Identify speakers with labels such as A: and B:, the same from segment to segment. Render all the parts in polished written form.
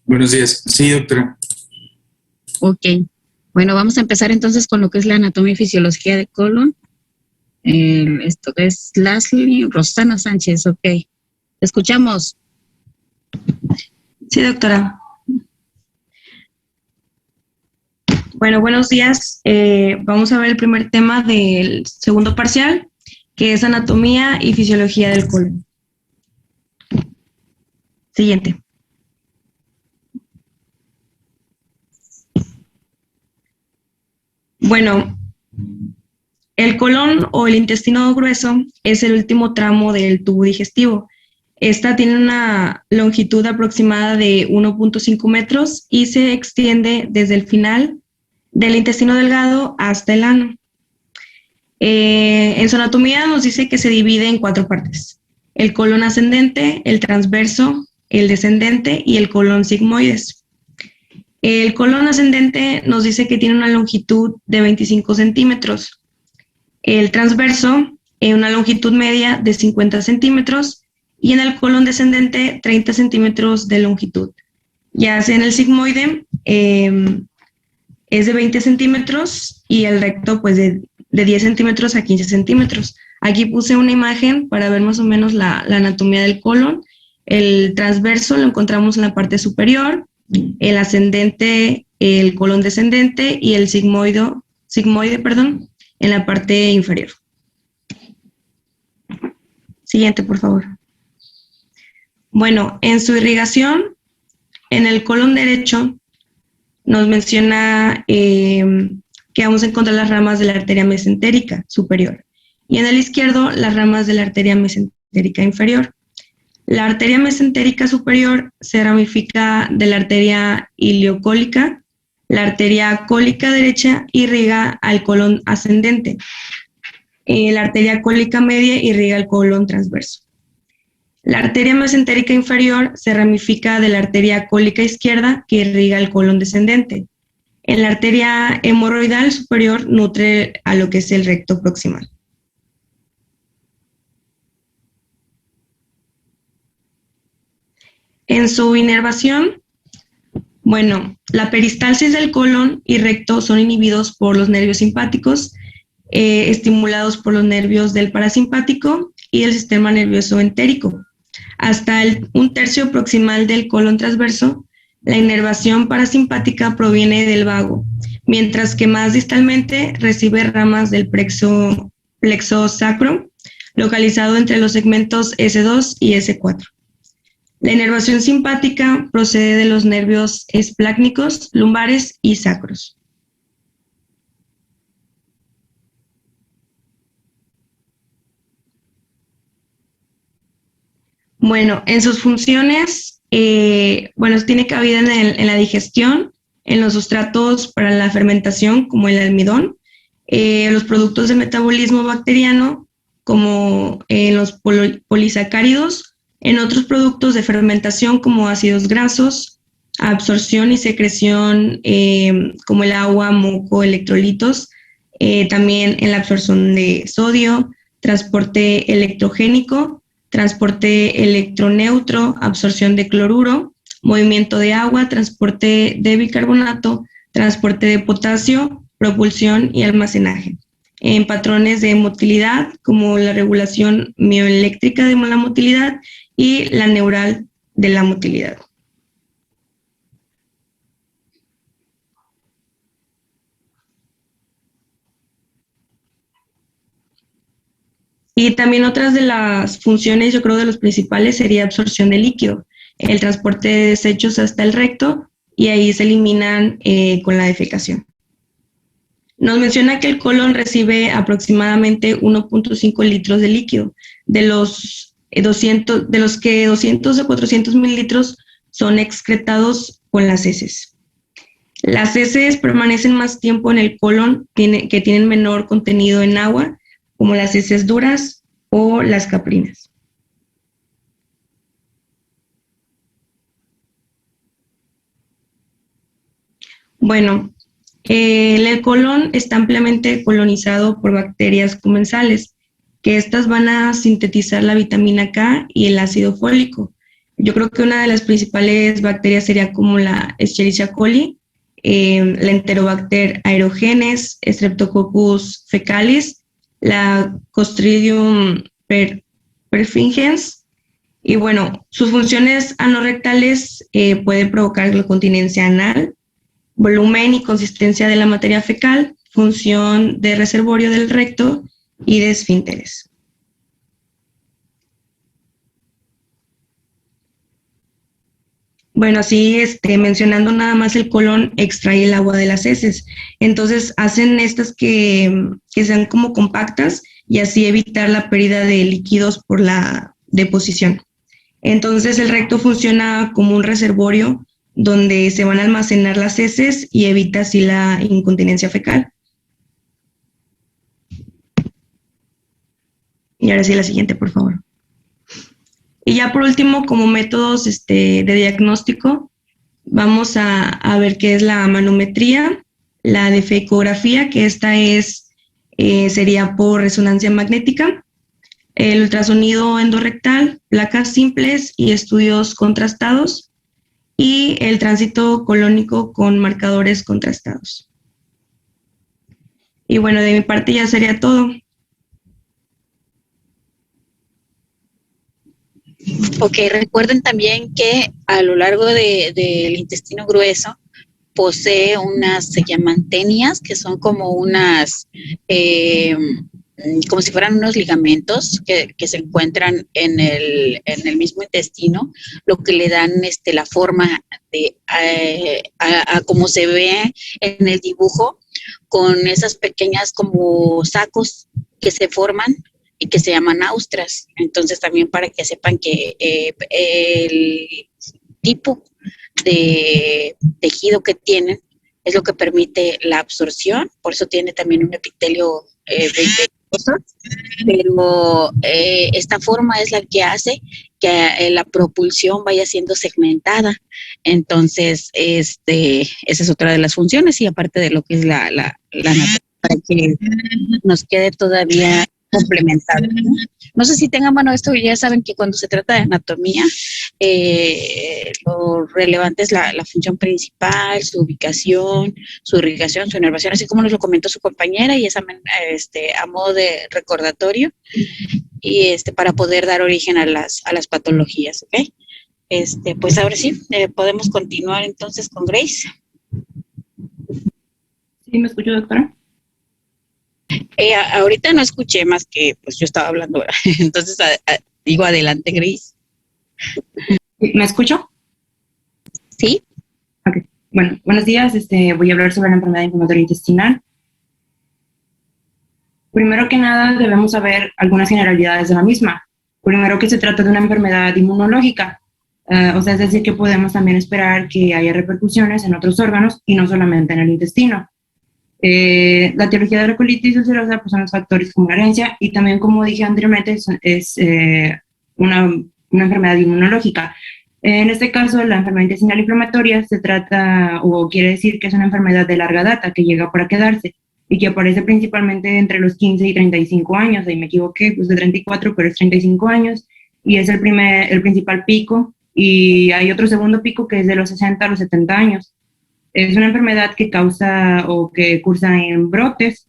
A: Buenos días. Sí, doctora.
B: Ok. Bueno, vamos a empezar entonces con lo que es la anatomía y fisiología del colon. Esto es Leslie Rosana Sánchez. Ok. Escuchamos.
C: Sí, doctora. Bueno, buenos días. Vamos a ver el primer tema del segundo parcial, que es anatomía y fisiología del colon. Siguiente. Bueno, el colon o el intestino grueso es el último tramo del tubo digestivo. Esta tiene una longitud aproximada de 1.5 metros y se extiende desde el final del intestino delgado hasta el ano. En su anatomía nos dice que se divide en 4 partes: el colon ascendente, el transverso, el descendente y el colon sigmoides. El colon ascendente nos dice que tiene una longitud de 25 centímetros, el transverso una longitud media de 50 centímetros y en el colon descendente 30 centímetros de longitud. Ya sea en el sigmoide es de 20 centímetros y el recto pues de 10 centímetros a 15 centímetros. Aquí puse una imagen para ver más o menos la anatomía del colon. El transverso lo encontramos en la parte superior, el ascendente, el colon descendente y el sigmoide, en la parte inferior. Siguiente, por favor. Bueno, en su irrigación, en el colon derecho, nos menciona que vamos a encontrar las ramas de la arteria mesentérica superior y en el izquierdo las ramas de la arteria mesentérica inferior. La arteria mesentérica superior se ramifica de la arteria iliocólica. La arteria cólica derecha irriga al colon ascendente. La arteria cólica media irriga el colon transverso. La arteria mesentérica inferior se ramifica de la arteria cólica izquierda que irriga el colon descendente. En la arteria hemorroidal superior nutre a lo que es el recto proximal. En su inervación, bueno, la peristalsis del colon y recto son inhibidos por los nervios simpáticos, estimulados por los nervios del parasimpático y el sistema nervioso entérico. Hasta un tercio proximal del colon transverso, la inervación parasimpática proviene del vago, mientras que más distalmente recibe ramas del plexo sacro, localizado entre los segmentos S2 y S4. La inervación simpática procede de los nervios esplácnicos, lumbares y sacros. Bueno, en sus funciones, tiene cabida en la digestión, en los sustratos para la fermentación, como el almidón, los productos de metabolismo bacteriano, como los polisacáridos, en otros productos de fermentación, como ácidos grasos, absorción y secreción, como el agua, moco, electrolitos, también en la absorción de sodio, transporte electrogénico, transporte electroneutro, absorción de cloruro, movimiento de agua, transporte de bicarbonato, transporte de potasio, propulsión y almacenaje. En patrones de motilidad, como la regulación mioeléctrica de la motilidad y la neural de la motilidad. Y también otras de las funciones, yo creo de los principales, sería absorción de líquido, el transporte de desechos hasta el recto y ahí se eliminan con la defecación. Nos menciona que el colon recibe aproximadamente 1.5 litros de líquido, de los que 200 a 400 mililitros son excretados con las heces. Las heces permanecen más tiempo en el colon, que tienen menor contenido en agua, como las heces duras o las caprinas. Bueno, el colon está ampliamente colonizado por bacterias comensales, que estas van a sintetizar la vitamina K y el ácido fólico. Yo creo que una de las principales bacterias sería como la Escherichia coli, la Enterobacter aerogenes, Streptococcus fecalis, la Clostridium perfringens. Y bueno, sus funciones anorrectales pueden provocar la continencia anal, volumen y consistencia de la materia fecal, función de reservorio del recto y de esfínteres. Bueno, así mencionando nada más el colon extrae el agua de las heces. Entonces hacen estas que sean como compactas y así evitar la pérdida de líquidos por la deposición. Entonces el recto funciona como un reservorio donde se van a almacenar las heces y evita así la incontinencia fecal. Y ahora sí la siguiente, por favor. Y ya por último, como métodos de diagnóstico, vamos a ver qué es la manometría, la defecografía, que esta sería por resonancia magnética, el ultrasonido endorrectal, placas simples y estudios contrastados, y el tránsito colónico con marcadores contrastados. Y bueno, de mi parte ya sería todo.
B: Ok, recuerden también que a lo largo del intestino grueso posee unas, se llaman tenias, que son como unas, como si fueran unos ligamentos que se encuentran en el mismo intestino, lo que le dan la forma de a como se ve en el dibujo, con esas pequeñas como sacos que se forman y que se llaman austras. Entonces también para que sepan que el tipo de tejido que tienen es lo que permite la absorción, por eso tiene también un epitelio velloso, pero esta forma es la que hace que la propulsión vaya siendo segmentada. Entonces, esa es otra de las funciones, y aparte de lo que es la anatomía, para que nos quede todavía complementado. No sé si tengan mano esto, ya saben que cuando se trata de anatomía, lo relevante es la función principal, su ubicación, su irrigación, su inervación, así como nos lo comentó su compañera, y esa a modo de recordatorio, y para poder dar origen a las patologías, ¿ok? Pues ahora sí, podemos continuar entonces con Grace.
A: ¿Sí me escucho, doctora?
B: Ahorita no escuché más que, pues yo estaba hablando, ¿verdad? Entonces digo adelante, Grace.
A: ¿Me escucho?
B: ¿Sí?
A: Ok. Bueno, buenos días. Voy a hablar sobre la enfermedad inflamatoria intestinal. Primero que nada, debemos saber algunas generalidades de la misma. Primero, que se trata de una enfermedad inmunológica, o sea, es decir, que podemos también esperar que haya repercusiones en otros órganos y no solamente en el intestino. La etiología de la colitis ulcerosa pues, son los factores como la herencia, y también, como dije anteriormente, es una enfermedad inmunológica. En este caso, la enfermedad intestinal inflamatoria se trata, o quiere decir que es una enfermedad de larga data que llega para quedarse y que aparece principalmente entre los 15 y 35 años. Ahí me equivoqué, pues de 34, pero es 35 años, y es el principal pico, y hay otro segundo pico que es de los 60 a los 70 años. Es una enfermedad que causa o que cursa en brotes.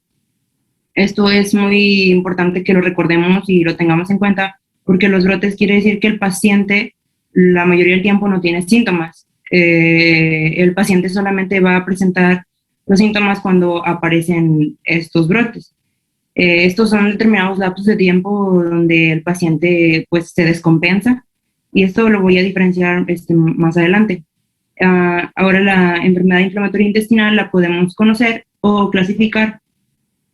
A: Esto es muy importante que lo recordemos y lo tengamos en cuenta, porque los brotes quiere decir que el paciente la mayoría del tiempo no tiene síntomas. El paciente solamente va a presentar los síntomas cuando aparecen estos brotes. Estos son determinados lapsos de tiempo donde el paciente pues se descompensa, y esto lo voy a diferenciar más adelante. Ahora, la enfermedad inflamatoria intestinal la podemos conocer o clasificar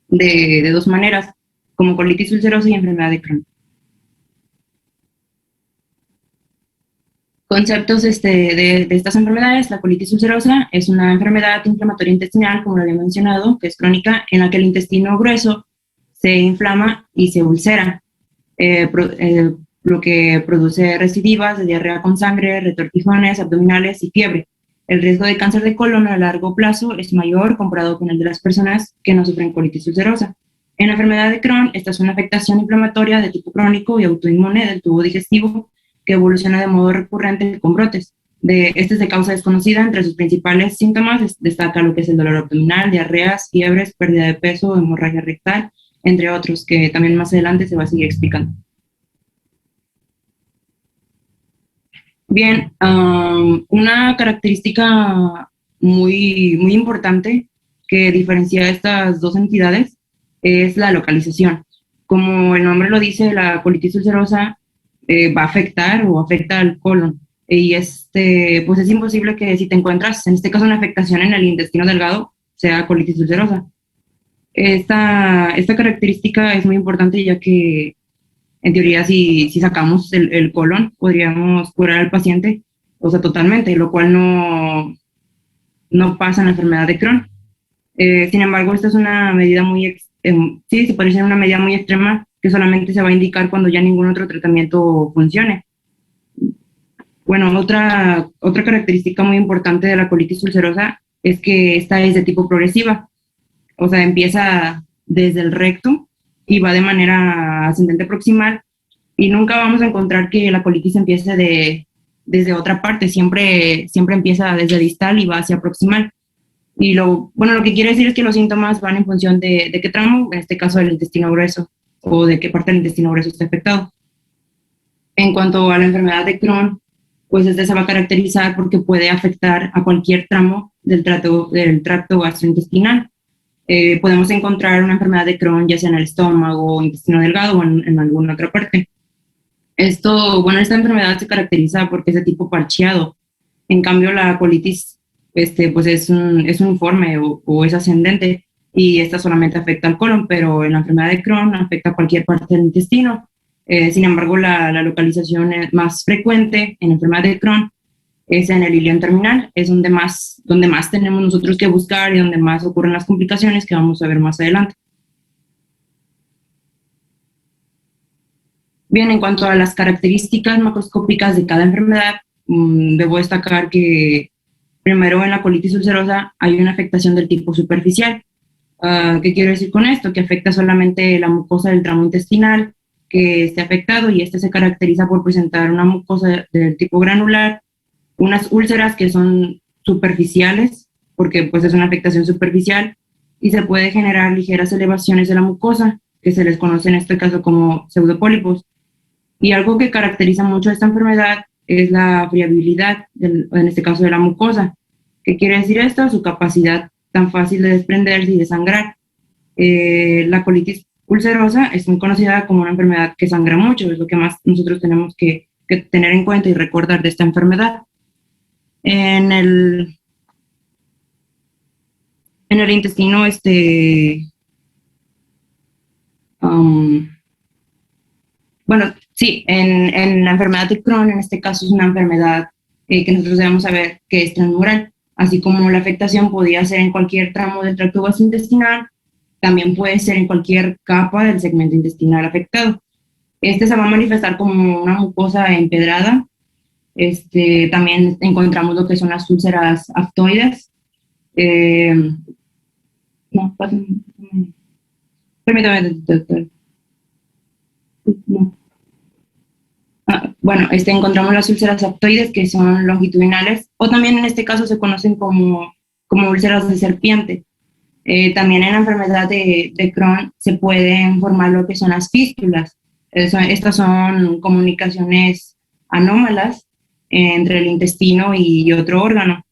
A: de dos maneras, como colitis ulcerosa y enfermedad de Crohn. Conceptos de estas enfermedades: la colitis ulcerosa es una enfermedad inflamatoria intestinal, como lo había mencionado, que es crónica, en la que el intestino grueso se inflama y se ulcera, lo que produce recidivas de diarrea con sangre, retortijones abdominales y fiebre. El riesgo de cáncer de colon a largo plazo es mayor comparado con el de las personas que no sufren colitis ulcerosa. En la enfermedad de Crohn, esta es una afectación inflamatoria de tipo crónico y autoinmune del tubo digestivo, que evoluciona de modo recurrente con brotes. Este es de causa desconocida. Entre sus principales síntomas destaca lo que es el dolor abdominal, diarreas, fiebres, pérdida de peso, hemorragia rectal, entre otros, que también más adelante se va a seguir explicando. Bien, una característica muy importante que diferencia estas dos entidades es la localización. Como el nombre lo dice, la colitis ulcerosa va a afectar o afecta al colon. Y pues es imposible que si te encuentras, en este caso, una afectación en el intestino delgado, sea colitis ulcerosa. Esta característica es muy importante, ya que en teoría si sacamos el colon, podríamos curar al paciente, o sea, totalmente, lo cual no pasa en la enfermedad de Crohn. Sin embargo, esta es una medida sí, se parece a una medida muy extrema que solamente se va a indicar cuando ya ningún otro tratamiento funcione. Bueno, otra característica muy importante de la colitis ulcerosa es que esta es de tipo progresiva, o sea, empieza desde el recto y va de manera ascendente proximal, y nunca vamos a encontrar que la colitis empiece desde otra parte, siempre empieza desde distal y va hacia proximal. Y lo que quiere decir es que los síntomas van en función de qué tramo, en este caso del intestino grueso, o de qué parte del intestino grueso está afectado. En cuanto a la enfermedad de Crohn, pues este se va a caracterizar porque puede afectar a cualquier tramo del tracto gastrointestinal. Podemos encontrar una enfermedad de Crohn ya sea en el estómago, intestino delgado o en alguna otra parte. Esta enfermedad se caracteriza porque es de tipo parcheado. En cambio, la colitis pues es uniforme o es ascendente, y esta solamente afecta al colon, pero en la enfermedad de Crohn afecta a cualquier parte del intestino. Sin embargo, la localización más frecuente en la enfermedad de Crohn es en el ilion terminal, es donde más tenemos nosotros que buscar y donde más ocurren las complicaciones que vamos a ver más adelante. Bien, en cuanto a las características macroscópicas de cada enfermedad, debo destacar que primero en la colitis ulcerosa hay una afectación del tipo superficial. ¿Qué quiero decir con esto? Que afecta solamente la mucosa del tramo intestinal que esté afectado, y este se caracteriza por presentar una mucosa del tipo granular, unas úlceras que son superficiales, porque pues es una afectación superficial, y se puede generar ligeras elevaciones de la mucosa, que se les conoce en este caso como pseudopólipos. Y algo que caracteriza mucho a esta enfermedad es la friabilidad, en este caso de la mucosa. ¿Qué quiere decir esto? Su capacidad tan fácil de desprenderse y de sangrar. La colitis ulcerosa es muy conocida como una enfermedad que sangra mucho, es lo que más nosotros tenemos que tener en cuenta y recordar de esta enfermedad. En el intestino, en la enfermedad de Crohn, en este caso es una enfermedad que nosotros debemos saber que es transmural, así como la afectación podía ser en cualquier tramo del tracto gastrointestinal, también puede ser en cualquier capa del segmento intestinal afectado. Se va a manifestar como una mucosa empedrada. También encontramos lo que son las úlceras aftoides. Permítame, doctor. No. Encontramos las úlceras aftoides, que son longitudinales, o también en este caso se conocen como úlceras de serpiente. También en la enfermedad de Crohn se pueden formar lo que son las fístulas. Estas son comunicaciones anómalas entre el intestino y otro órgano.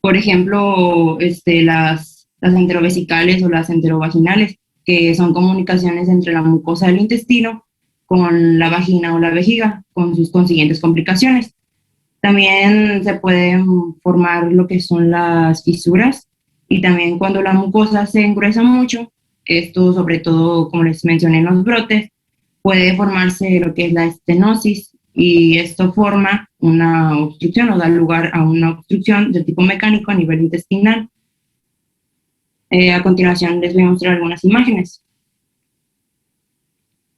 A: Por ejemplo, las enterovesicales o las enterovaginales, que son comunicaciones entre la mucosa del intestino con la vagina o la vejiga, con sus consiguientes complicaciones. También se pueden formar lo que son las fisuras, y también cuando la mucosa se engruesa mucho, esto sobre todo, como les mencioné en los brotes, puede formarse lo que es la estenosis, y esto forma una obstrucción o da lugar a una obstrucción de tipo mecánico a nivel intestinal. A continuación les voy a mostrar algunas imágenes.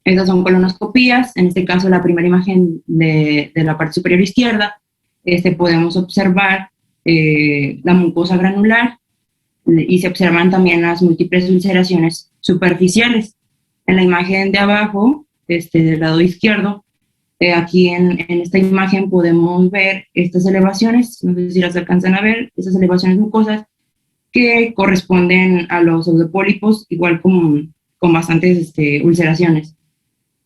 A: Estas son colonoscopías. En este caso, la primera imagen de la parte superior izquierda, podemos observar la mucosa granular, y se observan también las múltiples ulceraciones superficiales. En la imagen de abajo, del lado izquierdo, Aquí en esta imagen podemos ver estas elevaciones, no sé si las alcanzan a ver, estas elevaciones mucosas que corresponden a los pseudopólipos, igual con bastantes ulceraciones.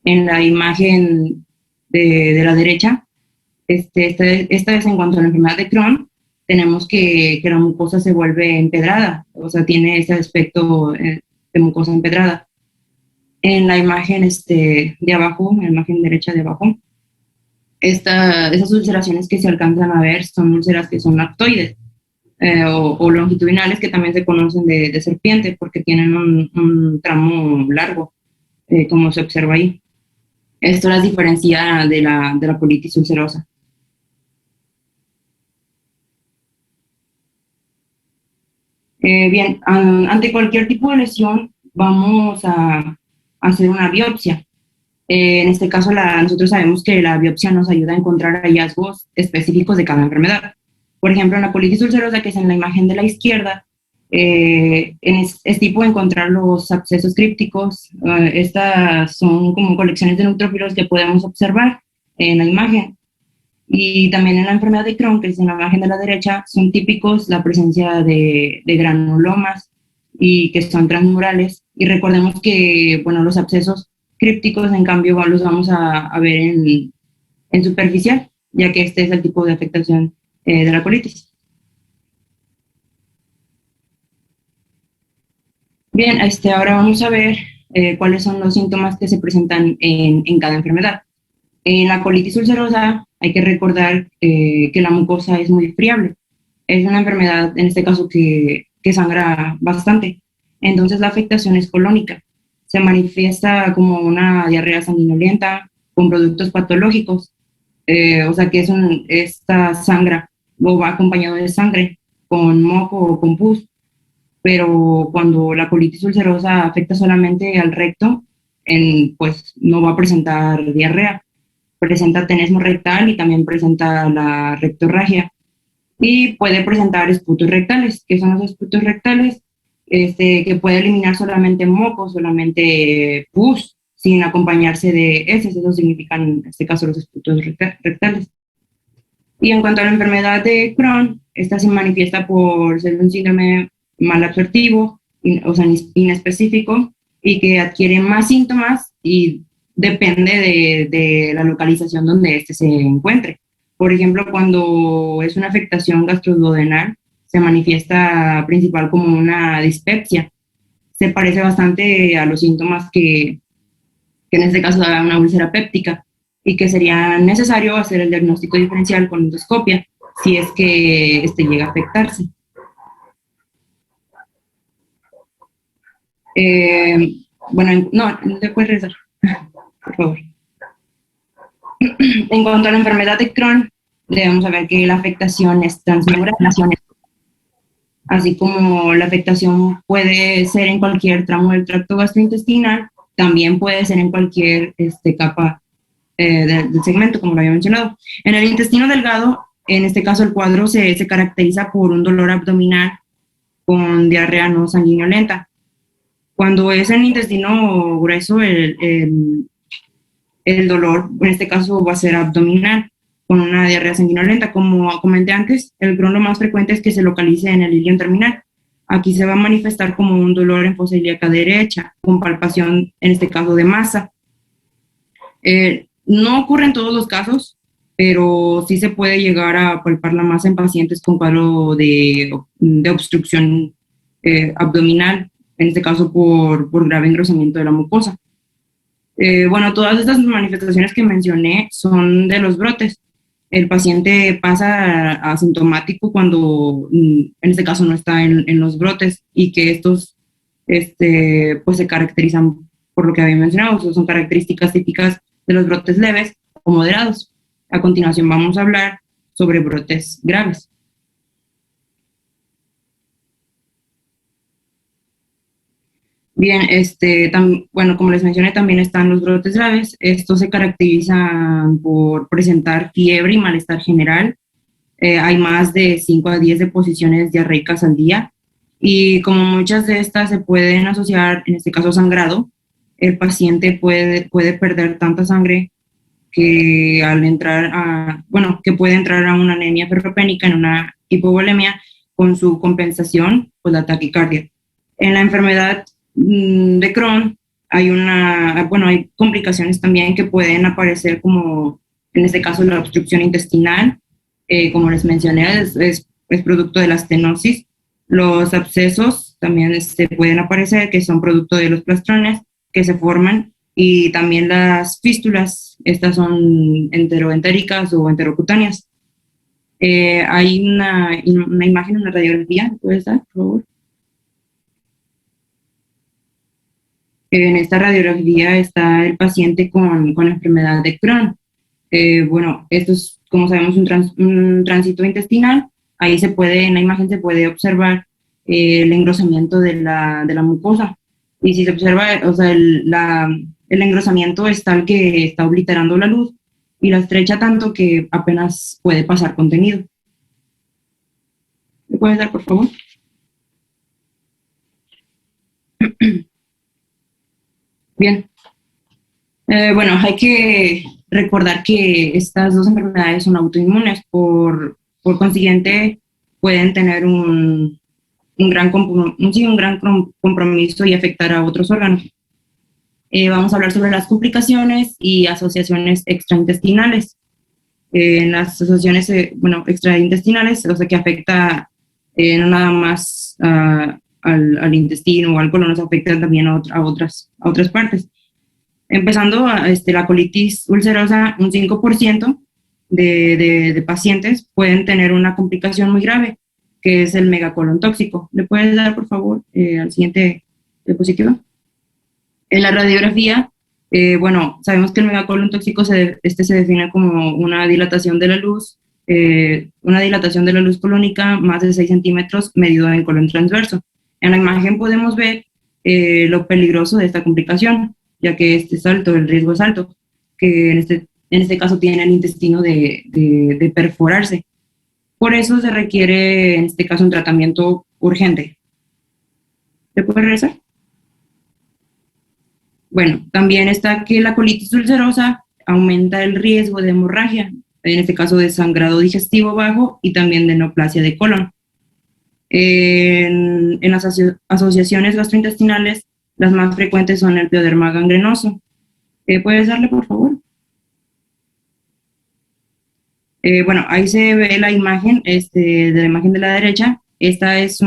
A: En la imagen de la derecha, esta es en cuanto a la enfermedad de Crohn, tenemos que la mucosa se vuelve empedrada, o sea, tiene ese aspecto de mucosa empedrada. En la imagen de abajo, en la imagen derecha de abajo, esas ulceraciones que se alcanzan a ver son úlceras que son lactoides o longitudinales, que también se conocen de serpiente porque tienen un tramo largo, como se observa ahí. Esto las diferencia de la colitis ulcerosa. Bien, ante cualquier tipo de lesión vamos a hacer una biopsia. En este caso, nosotros sabemos que la biopsia nos ayuda a encontrar hallazgos específicos de cada enfermedad. Por ejemplo, en la colitis ulcerosa, que es en la imagen de la izquierda, es tipo encontrar los abscesos crípticos. Estas son como colecciones de neutrófilos que podemos observar en la imagen. Y también en la enfermedad de Crohn, que es en la imagen de la derecha, son típicos la presencia de granulomas y que son transmurales. Y recordemos que, bueno, los abscesos crípticos, en cambio, los vamos a ver en superficial, ya que este es el tipo de afectación de la colitis. Bien, ahora vamos a ver cuáles son los síntomas que se presentan en cada enfermedad. En la colitis ulcerosa hay que recordar que la mucosa es muy friable. Es una enfermedad, en este caso, que sangra bastante. Entonces la afectación es colónica. Se manifiesta como una diarrea sanguinolenta con productos patológicos. O sea que esta sangra o va acompañado de sangre con moco o con pus. Pero cuando la colitis ulcerosa afecta solamente al recto, pues no va a presentar diarrea. Presenta tenesmo rectal y también presenta la rectorragia. Y puede presentar esputos rectales. ¿Qué son los esputos rectales? Que puede eliminar solamente moco, solamente pus, sin acompañarse de heces. Eso significan, en este caso, los esputos rectales. Y en cuanto a la enfermedad de Crohn, esta se manifiesta por ser un síndrome malabsortivo, o sea, inespecífico, y que adquiere más síntomas y depende de la localización donde se encuentre. Por ejemplo, cuando es una afectación gastroduodenal, se manifiesta principal como una dispepsia. Se parece bastante a los síntomas que en este caso da una úlcera péptica, y que sería necesario hacer el diagnóstico diferencial con endoscopia si es que llega a afectarse. Bueno, no, te puedes rezar, por favor. En cuanto a la enfermedad de Crohn, debemos saber que la afectación es transmembrana, así como la afectación puede ser en cualquier tramo del tracto gastrointestinal, también puede ser en cualquier capa del segmento, como lo había mencionado. En el intestino delgado, en este caso el cuadro se caracteriza por un dolor abdominal con diarrea no sanguinolenta. Cuando es en el intestino grueso, el dolor, en este caso, va a ser abdominal, con una diarrea sanguinolenta. Como comenté antes, el Crohn lo más frecuente es que se localice en el ilion terminal. Aquí se va a manifestar como un dolor en fosa ilíaca derecha, con palpación, en este caso, de masa. No ocurre en todos los casos, pero sí se puede llegar a palpar la masa en pacientes con cuadro de obstrucción abdominal, en este caso por grave engrosamiento de la mucosa. Bueno, todas estas manifestaciones que mencioné son de los brotes. El paciente pasa asintomático cuando, en este caso, no está en los brotes, y que estos pues se caracterizan por lo que había mencionado. Son características típicas de los brotes leves o moderados. A continuación vamos a hablar sobre brotes graves. Bien, bueno, como les mencioné, también están los brotes graves. Estos se caracterizan por presentar fiebre y malestar general. Hay más de 5 a 10 deposiciones diarreicas al día. Y como muchas de estas se pueden asociar, en este caso, sangrado, el paciente puede perder tanta sangre que al entrar a, bueno, que puede entrar a una anemia ferropénica, en una hipovolemia, con su compensación, pues la taquicardia. En la enfermedad de Crohn hay complicaciones también que pueden aparecer, como en este caso la obstrucción intestinal, como les mencioné, es producto de la estenosis. Los abscesos también pueden aparecer, que son producto de los plastrones que se forman, y también las fístulas, estas son enteroentéricas o enterocutáneas. Hay una imagen, una radiografía, ¿puedes dar, por favor? En esta radiografía está el paciente con enfermedad de Crohn. Bueno, esto es, como sabemos, un tránsito intestinal. Ahí en la imagen se puede observar el engrosamiento de la mucosa. Y si se observa, o sea, el engrosamiento es tal que está obliterando la luz y la estrecha tanto que apenas puede pasar contenido. ¿Me puedes dar, por favor? Bien. Bueno, hay que recordar que estas dos enfermedades son autoinmunes, por consiguiente pueden tener un gran compromiso y afectar a otros órganos. Vamos a hablar sobre las complicaciones y asociaciones extraintestinales. En las asociaciones extraintestinales, o sea, que afecta no nada más al intestino o al colon, nos afecta también a otras partes. Empezando, la colitis ulcerosa, un 5% de pacientes pueden tener una complicación muy grave, que es el megacolon tóxico. ¿Le puedes dar, por favor, al siguiente diapositiva? En la radiografía, sabemos que el megacolon tóxico se define como una dilatación de la luz colónica más de 6 centímetros medido en colon transverso. En la imagen podemos ver lo peligroso de esta complicación, ya que el riesgo es alto, que en este caso tiene el intestino de perforarse. Por eso se requiere, en este caso, un tratamiento urgente. ¿Se puede regresar? Bueno, también está que la colitis ulcerosa aumenta el riesgo de hemorragia, en este caso de sangrado digestivo bajo y también de neoplasia de colon. En las asociaciones gastrointestinales, las más frecuentes son el pioderma gangrenoso. ¿Puedes darle, por favor? Ahí se ve la imagen, de la imagen de la derecha. Esta es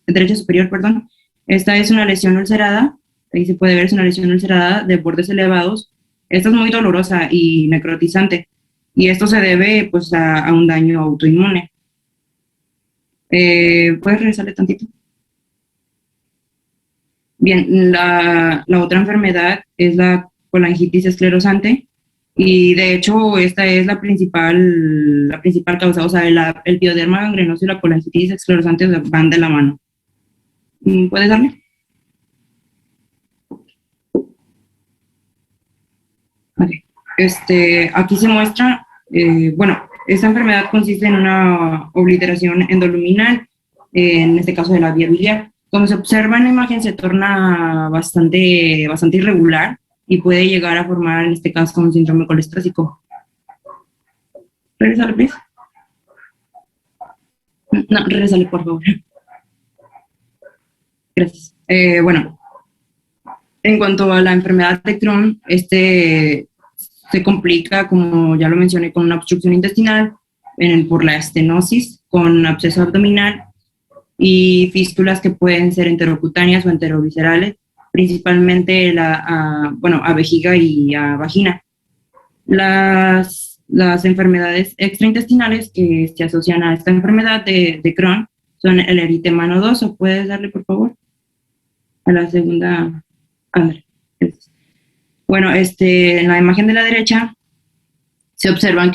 A: derecha superior, perdón. Esta es una lesión ulcerada. Ahí se puede ver, es una lesión ulcerada de bordes elevados. Esta es muy dolorosa y necrotizante. Y esto se debe, pues, a un daño autoinmune. ¿Puedes regresarle tantito? Bien, la otra enfermedad es la colangitis esclerosante, y de hecho esta es la principal causa. O sea, el pioderma gangrenoso y la colangitis esclerosante van de la mano. ¿Puedes darle? Okay. Aquí se muestra, esta enfermedad consiste en una obliteración endoluminal, en este caso de la vía biliar. Como se observa en la imagen, se torna bastante irregular y puede llegar a formar, en este caso, un síndrome colestásico. ¿Regresale, please? No, regresale, por favor. Gracias. En cuanto a la enfermedad de Crohn, se complica, como ya lo mencioné, con una obstrucción intestinal, por la estenosis, con absceso abdominal y fístulas que pueden ser enterocutáneas o enteroviscerales, principalmente a vejiga y a vagina. Las enfermedades extraintestinales que se asocian a esta enfermedad de Crohn son el eritema nodoso. ¿Puedes darle, por favor, a la segunda? André. Bueno, en la imagen de la derecha se observan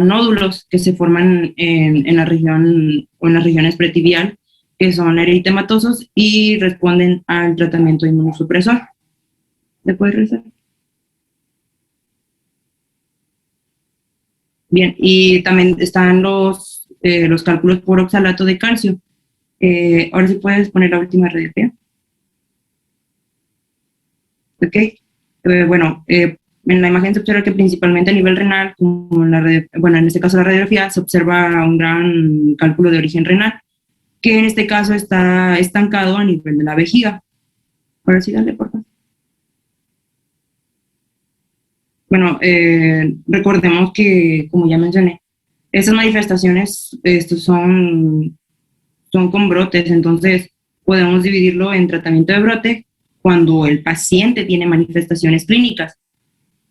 A: nódulos que se forman en la región o en las regiones pretibial, que son eritematosos y responden al tratamiento inmunosupresor. ¿Le puedes regresar? Bien, y también están los cálculos por oxalato de calcio. Ahora sí puedes poner la última radiografía. Ok. En la imagen se observa que principalmente a nivel renal, como en este caso la radiografía, se observa un gran cálculo de origen renal, que en este caso está estancado a nivel de la vejiga. Ahora sí, dale, por favor. Bueno, recordemos que, como ya mencioné, estas manifestaciones son con brotes, entonces podemos dividirlo en tratamiento de brote cuando el paciente tiene manifestaciones clínicas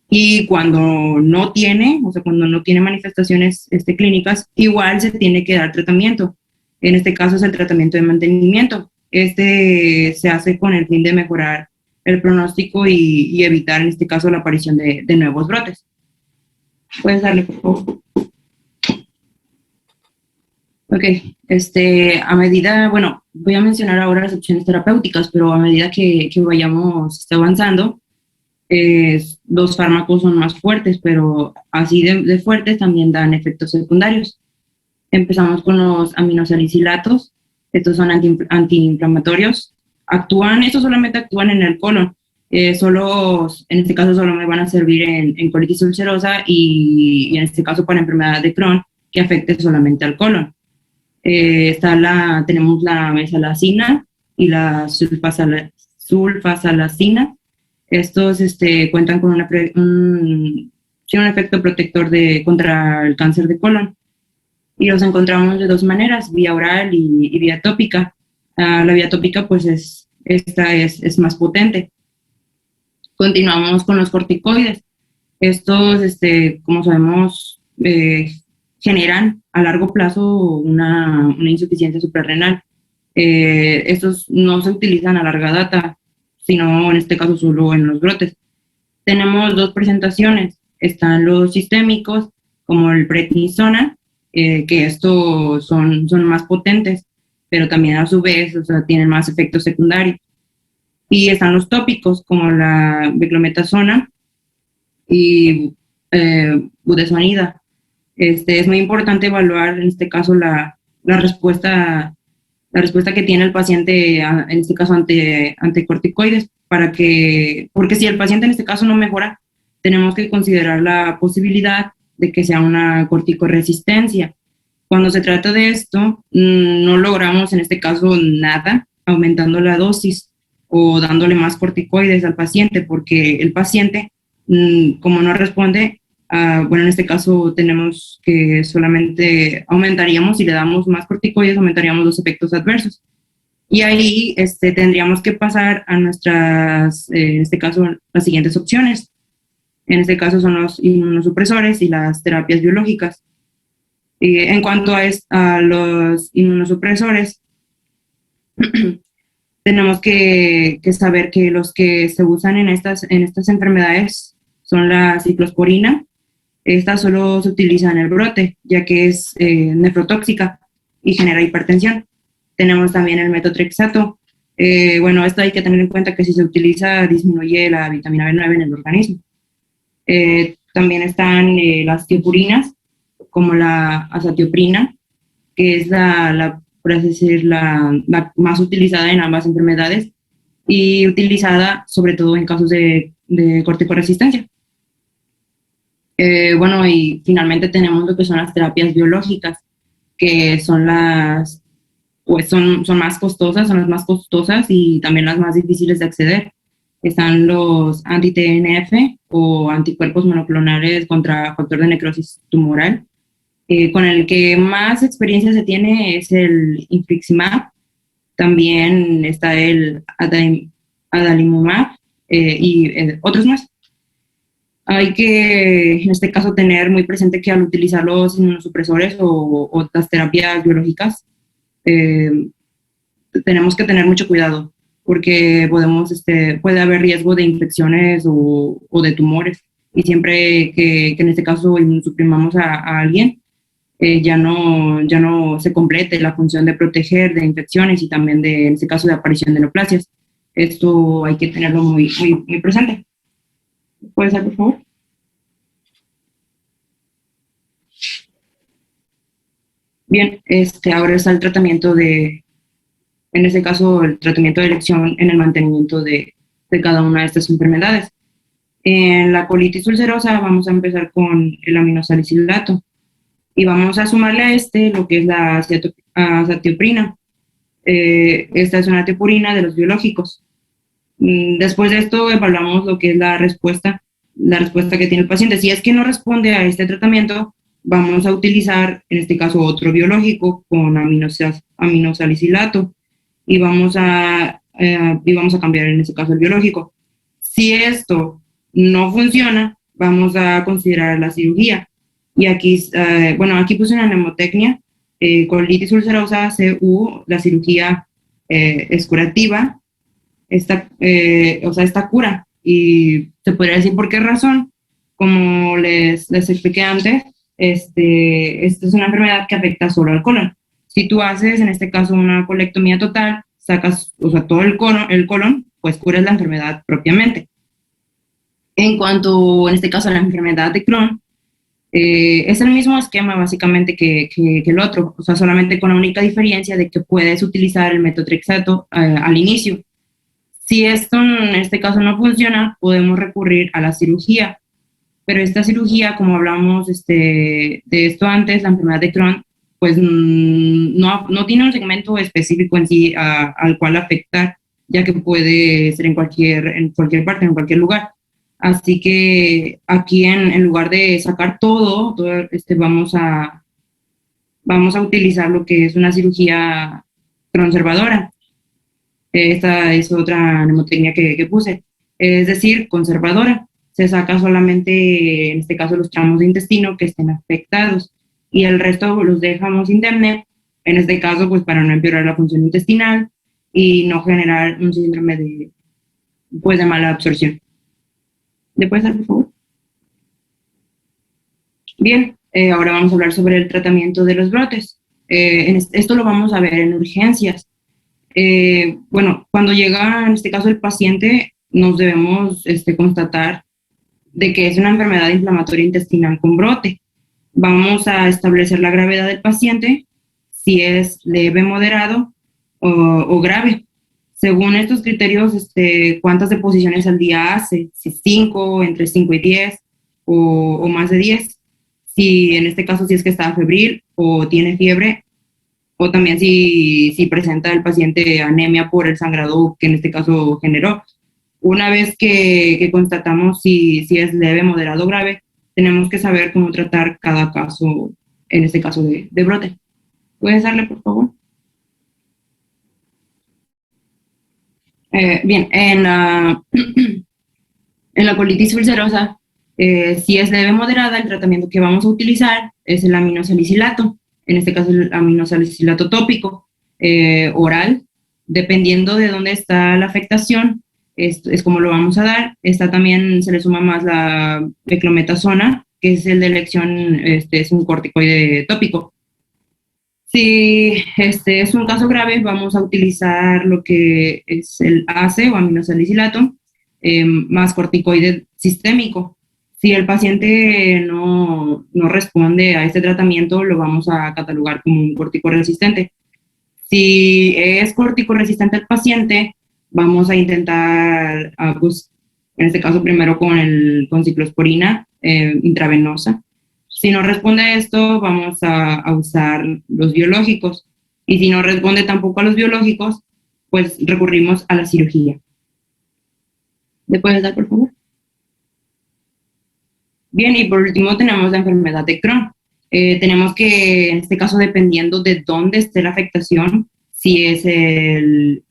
A: y cuando no tiene, o sea, cuando no tiene manifestaciones clínicas, igual se tiene que dar tratamiento. En este caso es el tratamiento de mantenimiento. Se hace con el fin de mejorar el pronóstico y evitar, en este caso, la aparición de nuevos brotes. Puedes darle, por favor. Ok, a medida, bueno, voy a mencionar ahora las opciones terapéuticas, pero a medida que vayamos avanzando, los fármacos son más fuertes, pero así de fuertes también dan efectos secundarios. Empezamos con los aminosalicilatos. Estos son antiinflamatorios. Estos solamente actúan en el colon. En este caso solo me van a servir en colitis ulcerosa y en este caso para enfermedad de Crohn, que afecte solamente al colon. Tenemos la mesalazina y la sulfasalazina. Estos cuentan con un efecto protector contra el cáncer de colon. Y los encontramos de dos maneras, vía oral y vía tópica. La vía tópica, pues, esta es más potente. Continuamos con los corticoides. Estos, como sabemos, generan a largo plazo una insuficiencia suprarrenal. Estos no se utilizan a larga data, sino en este caso solo en los brotes. Tenemos dos presentaciones. Están los sistémicos, como el prednisona, que estos son más potentes, pero también a su vez, o sea, tienen más efectos secundarios. Y están los tópicos, como la beclometasona y budesonida. Es muy importante evaluar, en este caso, la respuesta que tiene el paciente, en este caso, ante corticoides, porque si el paciente en este caso no mejora, tenemos que considerar la posibilidad de que sea una corticoresistencia. Cuando se trata de esto, no logramos en este caso nada aumentando la dosis o dándole más corticoides al paciente, porque el paciente, como no responde, en este caso tenemos que solamente aumentaríamos, si le damos más corticoides, aumentaríamos los efectos adversos. Y ahí tendríamos que pasar a nuestras, en este caso, las siguientes opciones. En este caso son los inmunosupresores y las terapias biológicas. En cuanto a los inmunosupresores, tenemos que saber que los que se usan en estas enfermedades son la ciclosporina. Esta solo se utiliza en el brote, ya que es nefrotóxica y genera hipertensión. Tenemos también el metotrexato. Esto hay que tener en cuenta que si se utiliza disminuye la vitamina B9 en el organismo. También están las tiopurinas, como la azatioprina, que es por así decir, la más utilizada en ambas enfermedades y utilizada sobre todo en casos de corticoresistencia. Y finalmente tenemos lo que son las terapias biológicas, que son son más costosas, son las más costosas y también las más difíciles de acceder. Están los anti-TNF o anticuerpos monoclonales contra factor de necrosis tumoral. Con el que más experiencia se tiene es el infliximab. También está el adalimumab y otros más. Hay que, en este caso, tener muy presente que al utilizar los inmunosupresores o las terapias biológicas, tenemos que tener mucho cuidado, porque puede haber riesgo de infecciones o de tumores. Y siempre que en este caso inmunosuprimamos a alguien, ya no se complete la función de proteger de infecciones y también en este caso de aparición de neoplasias. Esto hay que tenerlo muy, muy, muy presente. ¿Puede ser, por favor? Bien, ahora está el tratamiento en este caso, el tratamiento de elección en el mantenimiento de cada una de estas enfermedades. En la colitis ulcerosa vamos a empezar con el aminosalicilato y vamos a sumarle a este lo que es la azatioprina. Esta es una tepurina de los biológicos. Después de esto evaluamos lo que es la respuesta que tiene el paciente. Si es que no responde a este tratamiento, vamos a utilizar, en este caso, otro biológico con aminosalicilato y vamos a cambiar, en este caso, el biológico. Si esto no funciona, vamos a considerar la cirugía. Y aquí, aquí puse una mnemotecnia, colitis ulcerosa, CU, la cirugía es curativa, esta cura. Y se podría decir por qué razón. Como les expliqué antes, esta es una enfermedad que afecta solo al colon. Si tú haces, en este caso, una colectomía total, sacas, todo el colon, pues curas la enfermedad propiamente. En cuanto, en este caso, a la enfermedad de Crohn, es el mismo esquema básicamente que el otro, solamente con la única diferencia de que puedes utilizar el metotrexato al inicio. Si esto en este caso no funciona, podemos recurrir a la cirugía, pero esta cirugía, como hablamos de esto antes, la enfermedad de Crohn, pues no tiene un segmento específico en sí al cual afectar, ya que puede ser en cualquier parte, en cualquier lugar. Así que aquí en lugar de sacar todo vamos a utilizar lo que es una cirugía conservadora. Esta es otra mnemotecnia que puse, es decir, conservadora. Se saca solamente, en este caso, los tramos de intestino que estén afectados y el resto los dejamos indemne, en este caso, pues para no empeorar la función intestinal y no generar un síndrome de mala absorción. ¿Le puedes dar, por favor? Bien, ahora vamos a hablar sobre el tratamiento de los brotes. Esto lo vamos a ver en urgencias. Cuando llega, en este caso, el paciente, nos debemos constatar de que es una enfermedad inflamatoria intestinal con brote. Vamos a establecer la gravedad del paciente, si es leve, moderado o grave. Según estos criterios, cuántas deposiciones al día hace, si 5, entre 5 y 10 o más de 10. Si en este caso si es que está febril o tiene fiebre, o también si presenta el paciente anemia por el sangrado que en este caso generó. Una vez que constatamos si es leve, moderado o grave, tenemos que saber cómo tratar cada caso, en este caso de brote. ¿Puedes darle, por favor? Bien, en la colitis ulcerosa, si es leve moderada, el tratamiento que vamos a utilizar es el aminosalicilato, en este caso el aminosalicilato tópico, oral. Dependiendo de dónde está la afectación, es como lo vamos a dar. También se le suma más la beclometasona, que es el de elección, es un corticoide tópico. Si es un caso grave, vamos a utilizar lo que es el ACE o aminosalicilato, más corticoide sistémico. Si el paciente no responde a este tratamiento, lo vamos a catalogar como un corticoresistente. Si es corticoresistente el paciente, vamos a intentar, en este caso primero con ciclosporina intravenosa. Si no responde a esto, vamos a usar los biológicos. Y si no responde tampoco a los biológicos, pues recurrimos a la cirugía. ¿Le puedes dar, por favor? Bien, y por último tenemos la enfermedad de Crohn. Tenemos que, en este caso, dependiendo de dónde esté la afectación, si es en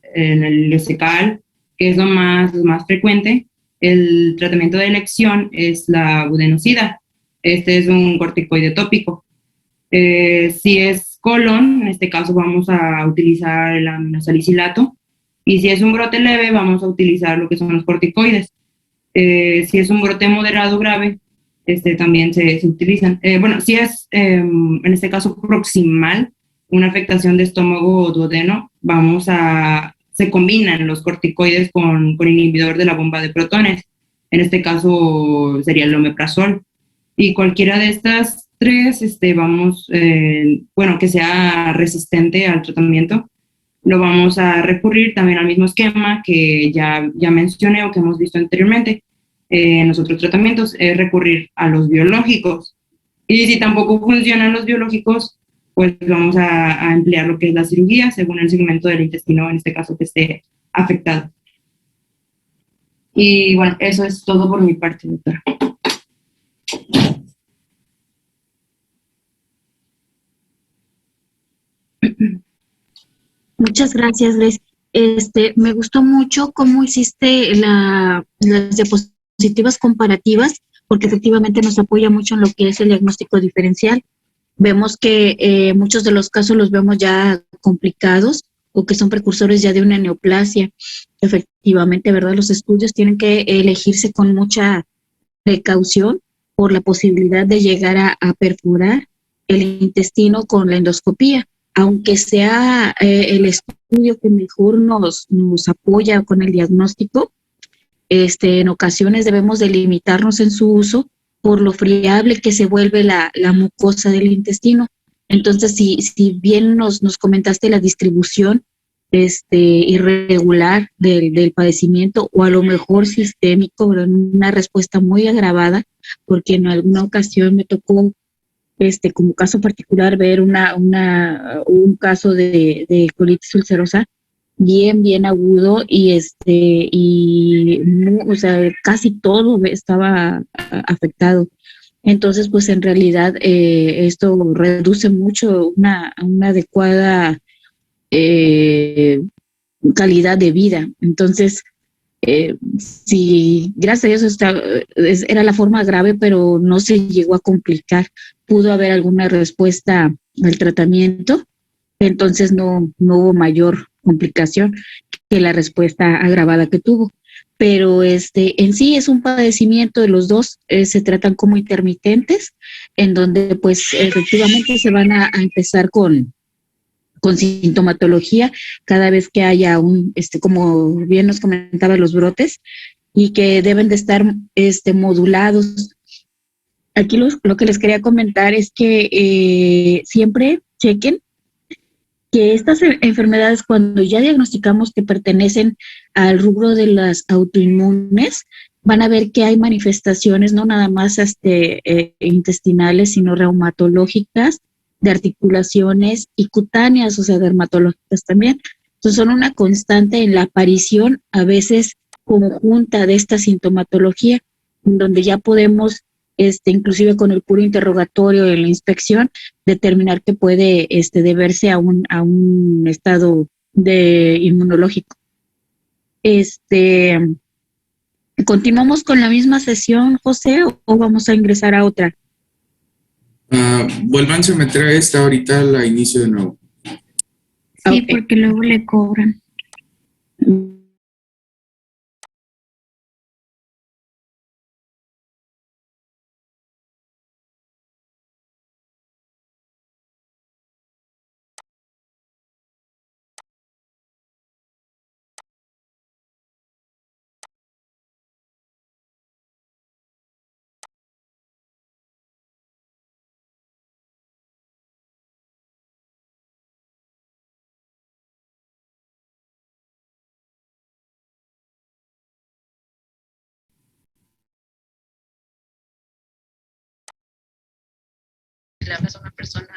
A: el ileocecal, que es lo más frecuente, el tratamiento de elección es la budenosida. Este es un corticoide tópico. Si es colon, en este caso vamos a utilizar el aminosalicilato. Y si es un brote leve, vamos a utilizar lo que son los corticoides. Si es un brote moderado grave, también se utilizan. Si es, en este caso, proximal, una afectación de estómago o duodeno, se combinan los corticoides con inhibidor de la bomba de protones. En este caso sería el omeprazol. Y cualquiera de estas tres, que sea resistente al tratamiento, lo vamos a recurrir también al mismo esquema que ya mencioné o que hemos visto anteriormente. en los otros tratamientos es recurrir a los biológicos. Y si tampoco funcionan los biológicos, pues vamos a emplear lo que es la cirugía según el segmento del intestino, en este caso, que esté afectado. Y bueno, eso es todo por mi parte, doctora.
B: Muchas gracias, Grace. Me gustó mucho cómo hiciste las diapositivas comparativas, porque efectivamente nos apoya mucho en lo que es el diagnóstico diferencial. Vemos que muchos de los casos los vemos ya complicados o que son precursores ya de una neoplasia. Efectivamente, ¿verdad? Los estudios tienen que elegirse con mucha precaución por la posibilidad de llegar a perforar el intestino con la endoscopía, aunque sea el estudio que mejor nos apoya con el diagnóstico. En ocasiones debemos de limitarnos en su uso por lo friable que se vuelve la mucosa del intestino. Entonces, si bien nos comentaste la distribución irregular del padecimiento o a lo mejor sistémico, ¿verdad? Una respuesta muy agravada, porque en alguna ocasión me tocó como caso particular ver un caso de colitis ulcerosa bien agudo o sea, casi todo estaba afectado. Entonces, pues en realidad esto reduce mucho una adecuada calidad de vida. Entonces, sí, gracias a Dios era la forma grave, pero no se llegó a complicar. Pudo haber alguna respuesta al tratamiento, entonces no hubo mayor complicación que la respuesta agravada que tuvo. Pero en sí es un padecimiento de los dos, se tratan como intermitentes, en donde pues efectivamente se van a empezar con sintomatología cada vez que haya como bien nos comentaba, los brotes, y que deben de estar modulados. Aquí lo que les quería comentar es que siempre chequen que estas enfermedades, cuando ya diagnosticamos que pertenecen al rubro de las autoinmunes, van a ver que hay manifestaciones no nada más intestinales, sino reumatológicas, de articulaciones y cutáneas, o sea, dermatológicas también. Entonces son una constante en la aparición, a veces conjunta, de esta sintomatología, en donde ya podemos, inclusive con el puro interrogatorio de la inspección, determinar que puede deberse a un estado de inmunológico. ¿Continuamos con la misma sesión, José, o vamos a ingresar a otra?
D: Vuelvan a meter a esta, ahorita la inicio de nuevo.
E: Sí,
B: Okay.
E: porque luego le cobran.
B: Le hablas a una persona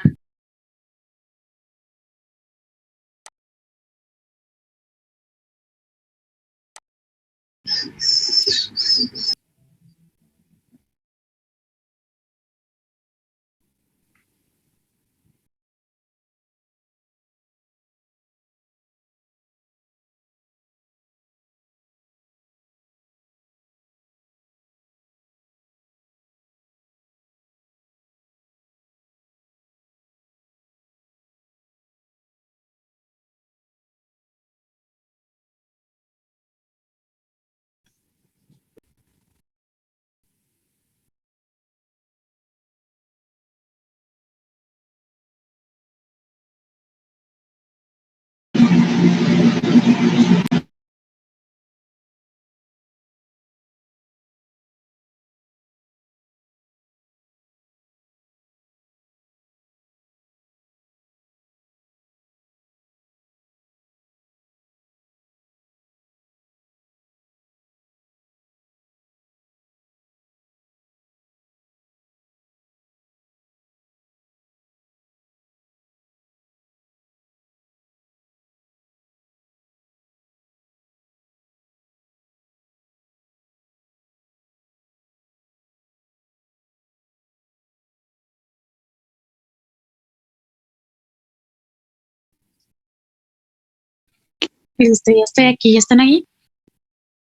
B: Listo, ya estoy aquí, ¿ya están ahí?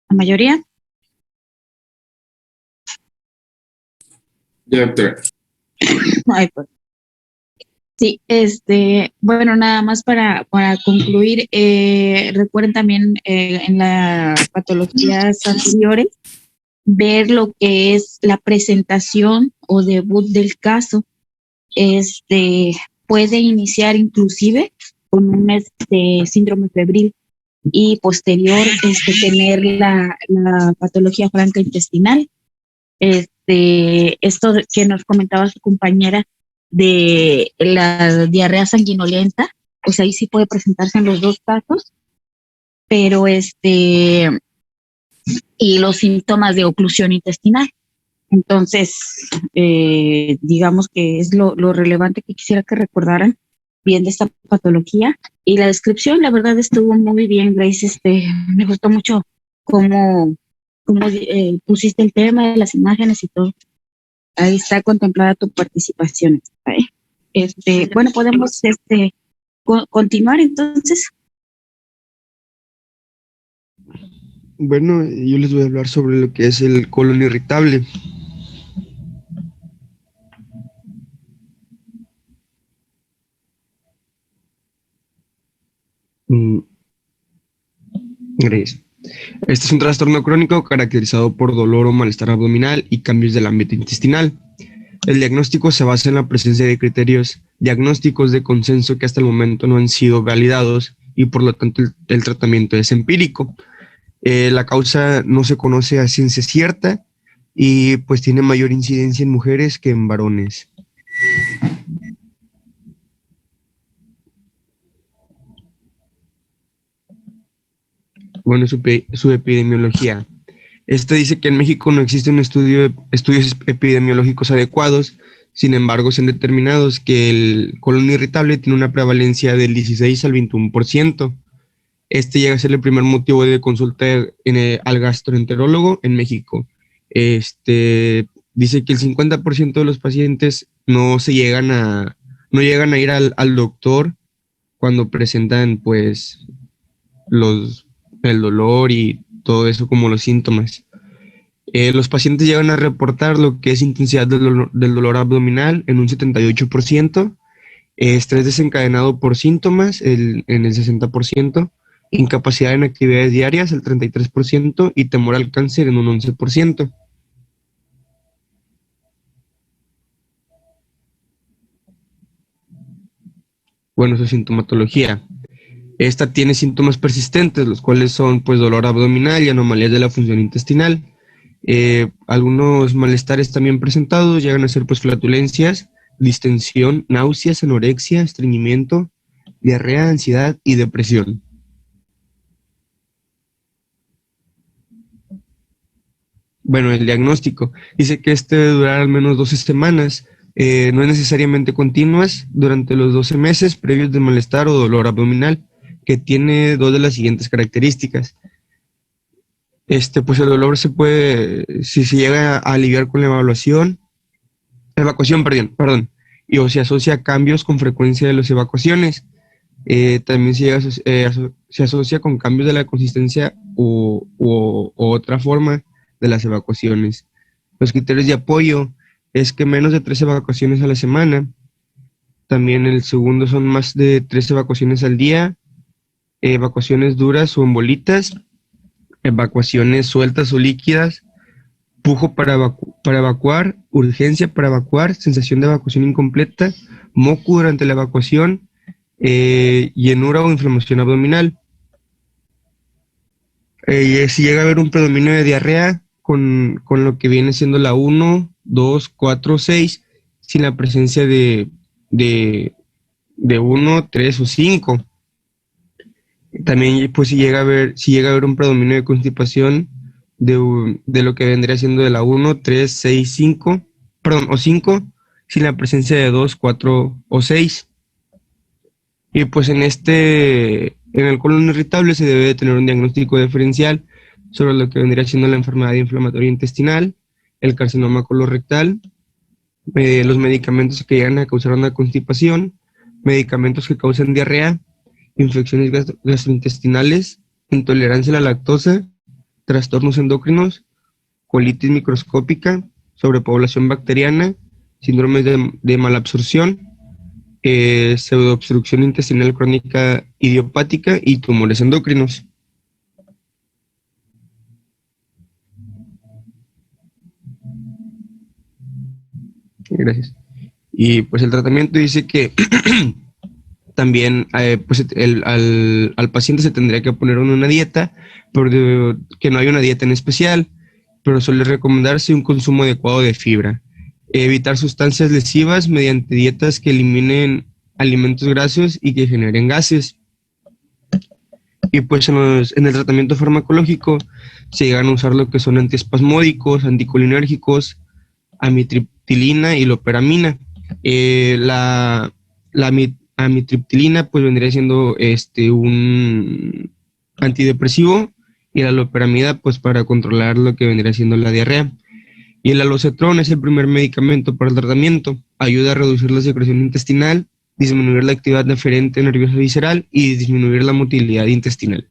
B: La mayoría.
D: Ya, doctora.
B: Ay, pues. Sí, bueno, nada más para concluir, recuerden también en las patologías anteriores ver lo que es la presentación o debut del caso. Puede iniciar inclusive con un síndrome febril y posterior tener la patología franca intestinal. Esto que nos comentaba su compañera de la diarrea sanguinolenta, pues ahí sí puede presentarse en los dos casos, pero y los síntomas de oclusión intestinal. Entonces, digamos que es lo relevante que quisiera que recordaran bien de esta patología. Y la descripción, la verdad, estuvo muy bien, Grace. Me gustó mucho cómo pusiste el tema de las imágenes y todo. Ahí está contemplada tu participación. Bueno, podemos continuar entonces.
F: Bueno, yo les voy a hablar sobre lo que es el colon irritable. Gracias. Este es un trastorno crónico caracterizado por dolor o malestar abdominal y cambios del ámbito intestinal. El diagnóstico se basa en la presencia de criterios diagnósticos de consenso que hasta el momento no han sido validados y por lo tanto el tratamiento es empírico. La causa no se conoce a ciencia cierta y pues tiene mayor incidencia en mujeres que en varones. Bueno, su epidemiología. Dice que en México no existe un estudios epidemiológicos adecuados, sin embargo se han determinado que el colon irritable tiene una prevalencia del 16 al 21%. Llega a ser el primer motivo de consulta al gastroenterólogo en México. Dice que el 50% de los pacientes no llegan a ir al doctor cuando presentan pues el dolor y todo eso como los síntomas. Los pacientes llegan a reportar lo que es intensidad del dolor abdominal en un 78%, estrés desencadenado por síntomas en el 60%, incapacidad en actividades diarias el 33% y temor al cáncer en un 11%. Bueno, su sintomatología. Esta tiene síntomas persistentes, los cuales son pues dolor abdominal y anomalías de la función intestinal. Algunos malestares también presentados llegan a ser pues flatulencias, distensión, náuseas, anorexia, estreñimiento, diarrea, ansiedad y depresión. Bueno, el diagnóstico dice que debe durar al menos 12 semanas, no es necesariamente continuas, durante los 12 meses previos de malestar o dolor abdominal, que tiene dos de las siguientes características. Pues el dolor se puede, si se llega a aliviar con la evacuación, y o se asocia a cambios con frecuencia de las evacuaciones. También se asocia con cambios de la consistencia u otra forma de las evacuaciones. Los criterios de apoyo es que menos de 3 evacuaciones a la semana. También el segundo son más de 3 evacuaciones al día, evacuaciones duras o en bolitas, evacuaciones sueltas o líquidas, pujo para evacuar, urgencia para evacuar, sensación de evacuación incompleta, moco durante la evacuación, llenura o inflamación abdominal. Si llega a haber un predominio de diarrea con lo que viene siendo la 1, 2, 4, 6, sin la presencia de 1, 3 o 5. También pues si llega a haber un predominio de constipación de lo que vendría siendo de la 1, 3, 6, 5, o 5, sin la presencia de 2, 4 o 6. Y pues en el colon irritable se debe de tener un diagnóstico diferencial sobre lo que vendría siendo la enfermedad inflamatoria intestinal, el carcinoma colorectal, los medicamentos que llegan a causar una constipación, medicamentos que causan diarrea, infecciones gastrointestinales, intolerancia a la lactosa, trastornos endocrinos, colitis microscópica, sobrepoblación bacteriana, síndromes de malabsorción, pseudoobstrucción intestinal crónica idiopática y tumores endocrinos. Gracias. Y pues el tratamiento dice que también pues al paciente se tendría que poner una dieta, pero que no hay una dieta en especial, pero suele recomendarse un consumo adecuado de fibra. Evitar sustancias lesivas mediante dietas que eliminen alimentos grasos y que generen gases. Y pues en el tratamiento farmacológico se llegan a usar lo que son antiespasmódicos, anticolinérgicos, amitriptilina y loperamina. La amitriptilina pues vendría siendo un antidepresivo, y la loperamida pues para controlar lo que vendría siendo la diarrea. Y el alocetrón es el primer medicamento para el tratamiento. Ayuda a reducir la secreción intestinal, disminuir la actividad deferente nerviosa visceral y disminuir la motilidad intestinal.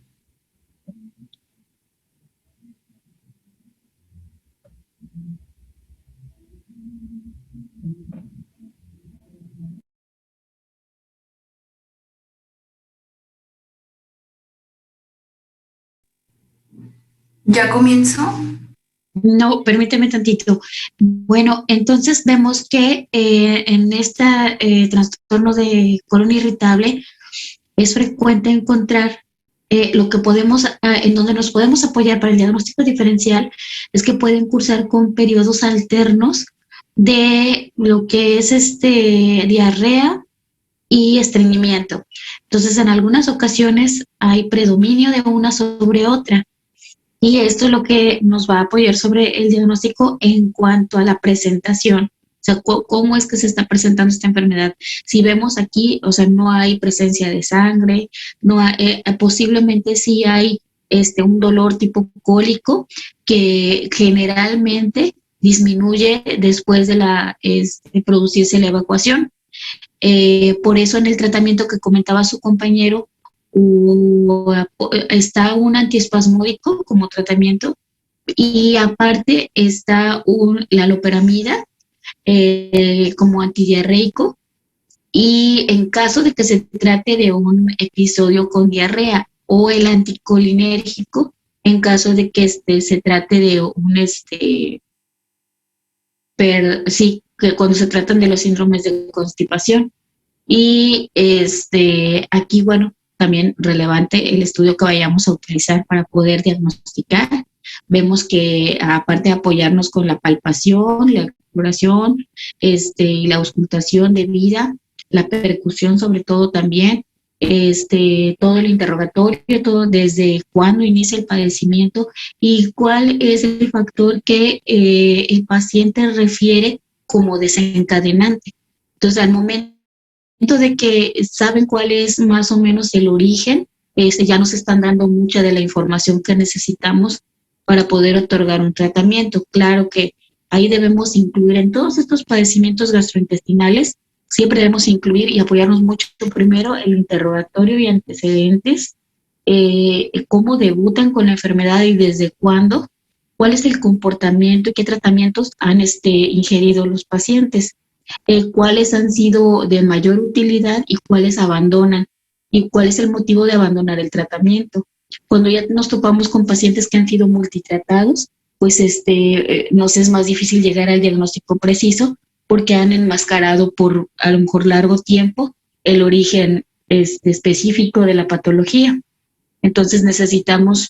G: ¿Ya comienzo?
E: No, permíteme tantito. Bueno, entonces vemos que en este trastorno de colon irritable es frecuente encontrar lo que podemos, en donde nos podemos apoyar para el diagnóstico diferencial, es que pueden cursar con periodos alternos de lo que es diarrea y estreñimiento. Entonces, en algunas ocasiones hay predominio de una sobre otra. Y esto es lo que nos va a apoyar sobre el diagnóstico en cuanto a la presentación. O sea, cómo es que se está presentando esta enfermedad. Si vemos aquí, o sea, no hay presencia de sangre, no hay, posiblemente sí hay un dolor tipo cólico que generalmente disminuye después de producirse la evacuación. Por eso en el tratamiento que comentaba su compañero, está un antiespasmódico como tratamiento y aparte está la loperamida como antidiarreico, y en caso de que se trate de un episodio con diarrea, o el anticolinérgico en caso de que se trate de que cuando se tratan de los síndromes de constipación. Y aquí, bueno, también relevante el estudio que vayamos a utilizar para poder diagnosticar. Vemos que aparte de apoyarnos con la palpación, la exploración y la auscultación debida, la percusión sobre todo también, todo el interrogatorio, todo desde cuándo inicia el padecimiento y cuál es el factor que el paciente refiere como desencadenante. Entonces, al momento de que saben cuál es más o menos el origen, ya nos están dando mucha de la información que necesitamos para poder otorgar un tratamiento. Claro que ahí debemos incluir en todos estos padecimientos gastrointestinales, siempre debemos incluir y apoyarnos mucho primero el interrogatorio y antecedentes, cómo debutan con la enfermedad y desde cuándo, cuál es el comportamiento y qué tratamientos han ingerido los pacientes, cuáles han sido de mayor utilidad y cuáles abandonan, y cuál es el motivo de abandonar el tratamiento. Cuando ya nos topamos con pacientes que han sido multitratados, pues nos es más difícil llegar al diagnóstico preciso porque han enmascarado por a lo mejor largo tiempo el origen específico de la patología. Entonces necesitamos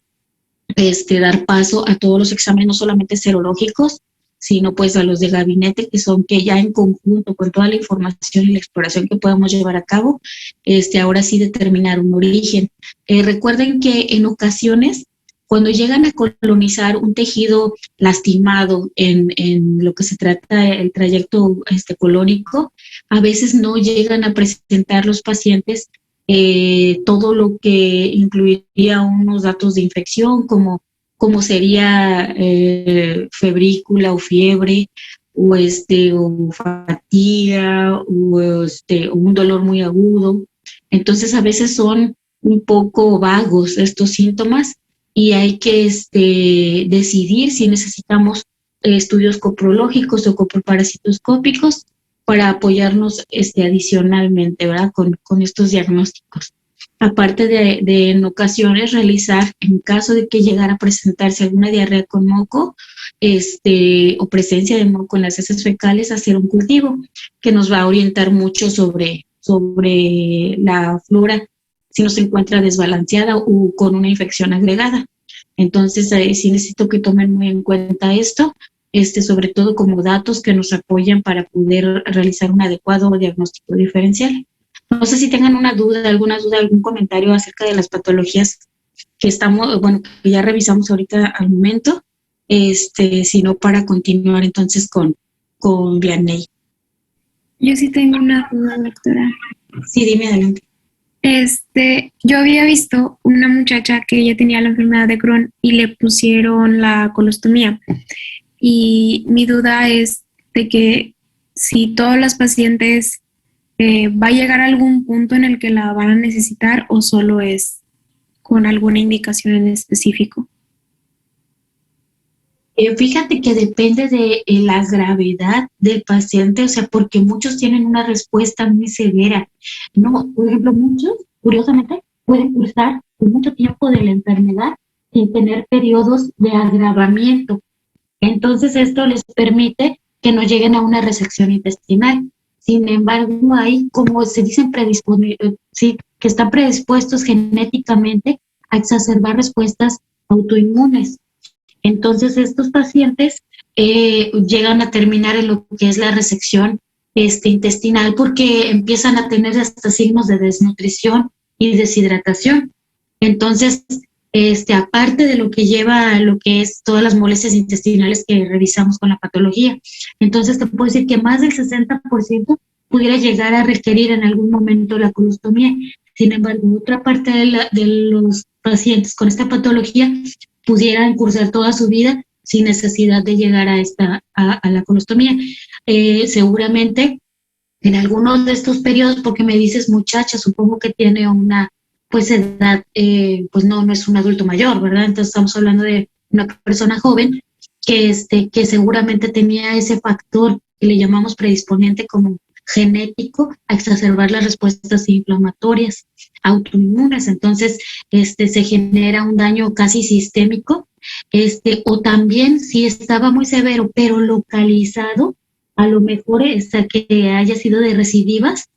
E: dar paso a todos los exámenes, no solamente serológicos, sino pues a los de gabinete, que ya en conjunto con toda la información y la exploración que podamos llevar a cabo, ahora sí determinar un origen. Recuerden que en ocasiones, cuando llegan a colonizar un tejido lastimado en lo que se trata el trayecto colónico, a veces no llegan a presentar los pacientes todo lo que incluiría unos datos de infección, como sería febrícula o fiebre, o fatiga, o un dolor muy agudo. Entonces, a veces son un poco vagos estos síntomas y hay que decidir si necesitamos estudios coprológicos o coproparasitoscópicos para apoyarnos adicionalmente, ¿verdad? Con estos diagnósticos. Aparte de en ocasiones realizar, en caso de que llegara a presentarse alguna diarrea con moco, o presencia de moco en las heces fecales, hacer un cultivo que nos va a orientar mucho sobre la flora, si no se encuentra desbalanceada o con una infección agregada. Entonces, sí necesito que tomen muy en cuenta esto, sobre todo como datos que nos apoyan para poder realizar un adecuado diagnóstico diferencial. No sé si tengan alguna duda, algún comentario acerca de las patologías que que ya revisamos ahorita al momento, sino para continuar entonces con Vianney.
H: Yo sí tengo una duda, doctora.
E: Sí, dime, adelante.
H: Yo había visto una muchacha que ella tenía la enfermedad de Crohn y le pusieron la colostomía. Y mi duda es de que si todos los pacientes va a llegar a algún punto en el que la van a necesitar o solo es con alguna indicación en específico.
E: Fíjate que depende de la gravedad del paciente, o sea, porque muchos tienen una respuesta muy severa. No, por ejemplo, muchos, curiosamente, pueden cursar por mucho tiempo de la enfermedad sin tener periodos de agravamiento. Entonces, esto les permite que no lleguen a una resección intestinal. Sin embargo, hay, como se dicen, que están predispuestos genéticamente a exacerbar respuestas autoinmunes. Entonces, estos pacientes llegan a terminar en lo que es la resección intestinal porque empiezan a tener hasta signos de desnutrición y deshidratación. Entonces, aparte de lo que lleva a lo que es todas las molestias intestinales que revisamos con la patología. Entonces, te puedo decir que más del 60% pudiera llegar a requerir en algún momento la colostomía. Sin embargo, otra parte de los pacientes con esta patología pudieran cursar toda su vida sin necesidad de llegar a la colostomía. Seguramente en algunos de estos periodos, porque me dices muchacha, supongo que tiene una edad, pues no es un adulto mayor, ¿verdad? Entonces estamos hablando de una persona joven que seguramente tenía ese factor que le llamamos predisponente como genético a exacerbar las respuestas inflamatorias autoinmunes. Entonces, se genera un daño casi sistémico, o también si estaba muy severo, pero localizado, a lo mejor que haya sido de recidivas,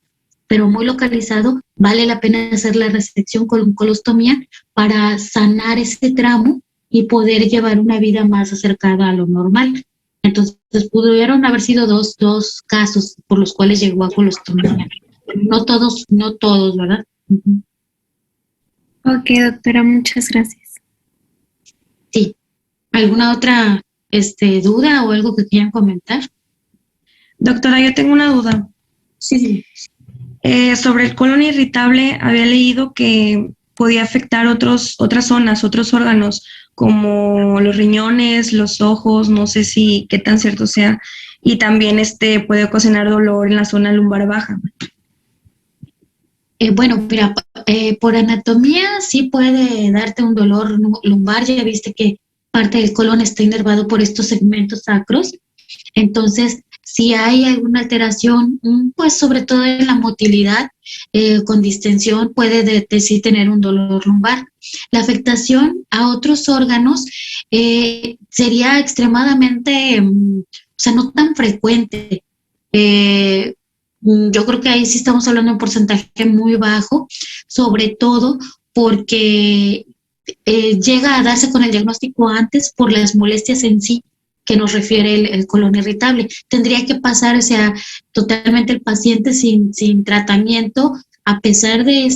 E: pero muy localizado, vale la pena hacer la resección con colostomía para sanar ese tramo y poder llevar una vida más acercada a lo normal. Entonces, pudieron haber sido dos casos por los cuales llegó a colostomía. No todos, ¿verdad? Uh-huh.
H: Ok, doctora, muchas gracias.
E: Sí. ¿Alguna otra duda o algo que quieran comentar?
C: Doctora, yo tengo una duda.
E: Sí.
C: Sobre el colon irritable, había leído que podía afectar otras zonas, otros órganos, como los riñones, los ojos, no sé qué tan cierto sea, y también puede ocasionar dolor en la zona lumbar baja.
E: Bueno, mira, por anatomía sí puede darte un dolor lumbar, ya viste que parte del colon está inervado por estos segmentos sacros, entonces si hay alguna alteración, pues sobre todo en la motilidad, con distensión, puede sí tener un dolor lumbar. La afectación a otros órganos sería extremadamente, no tan frecuente. Yo creo que ahí sí estamos hablando de un porcentaje muy bajo, sobre todo porque llega a darse con el diagnóstico antes por las molestias en sí que nos refiere el colon irritable. Tendría que pasar, totalmente el paciente sin tratamiento, a pesar de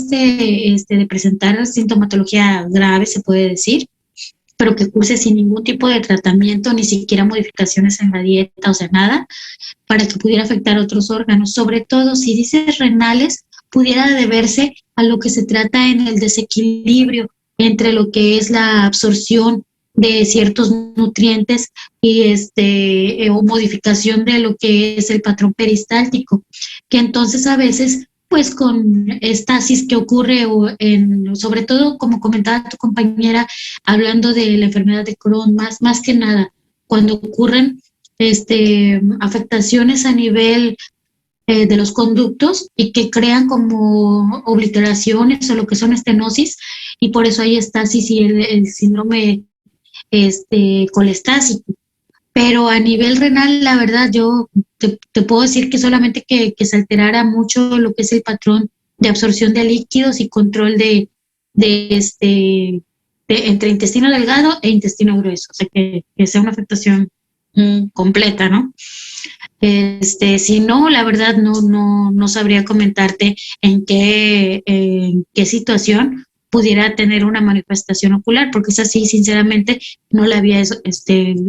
E: de presentar sintomatología grave, se puede decir, pero que curse sin ningún tipo de tratamiento, ni siquiera modificaciones en la dieta, nada, para que pudiera afectar a otros órganos. Sobre todo, si dices renales, pudiera deberse a lo que se trata en el desequilibrio entre lo que es la absorción de ciertos nutrientes y o modificación de lo que es el patrón peristáltico, que entonces a veces pues con estasis que ocurre sobre todo, como comentaba tu compañera, hablando de la enfermedad de Crohn, más que nada, cuando ocurren afectaciones a nivel de los conductos y que crean como obliteraciones o lo que son estenosis, y por eso hay estasis y el síndrome colestásico. Pero a nivel renal, la verdad, yo te puedo decir que solamente que se alterara mucho lo que es el patrón de absorción de líquidos y control de entre intestino delgado e intestino grueso, o sea, que sea una afectación completa, ¿no? Si no, la verdad no sabría comentarte en qué situación pudiera tener una manifestación ocular, porque es así, sinceramente, no la había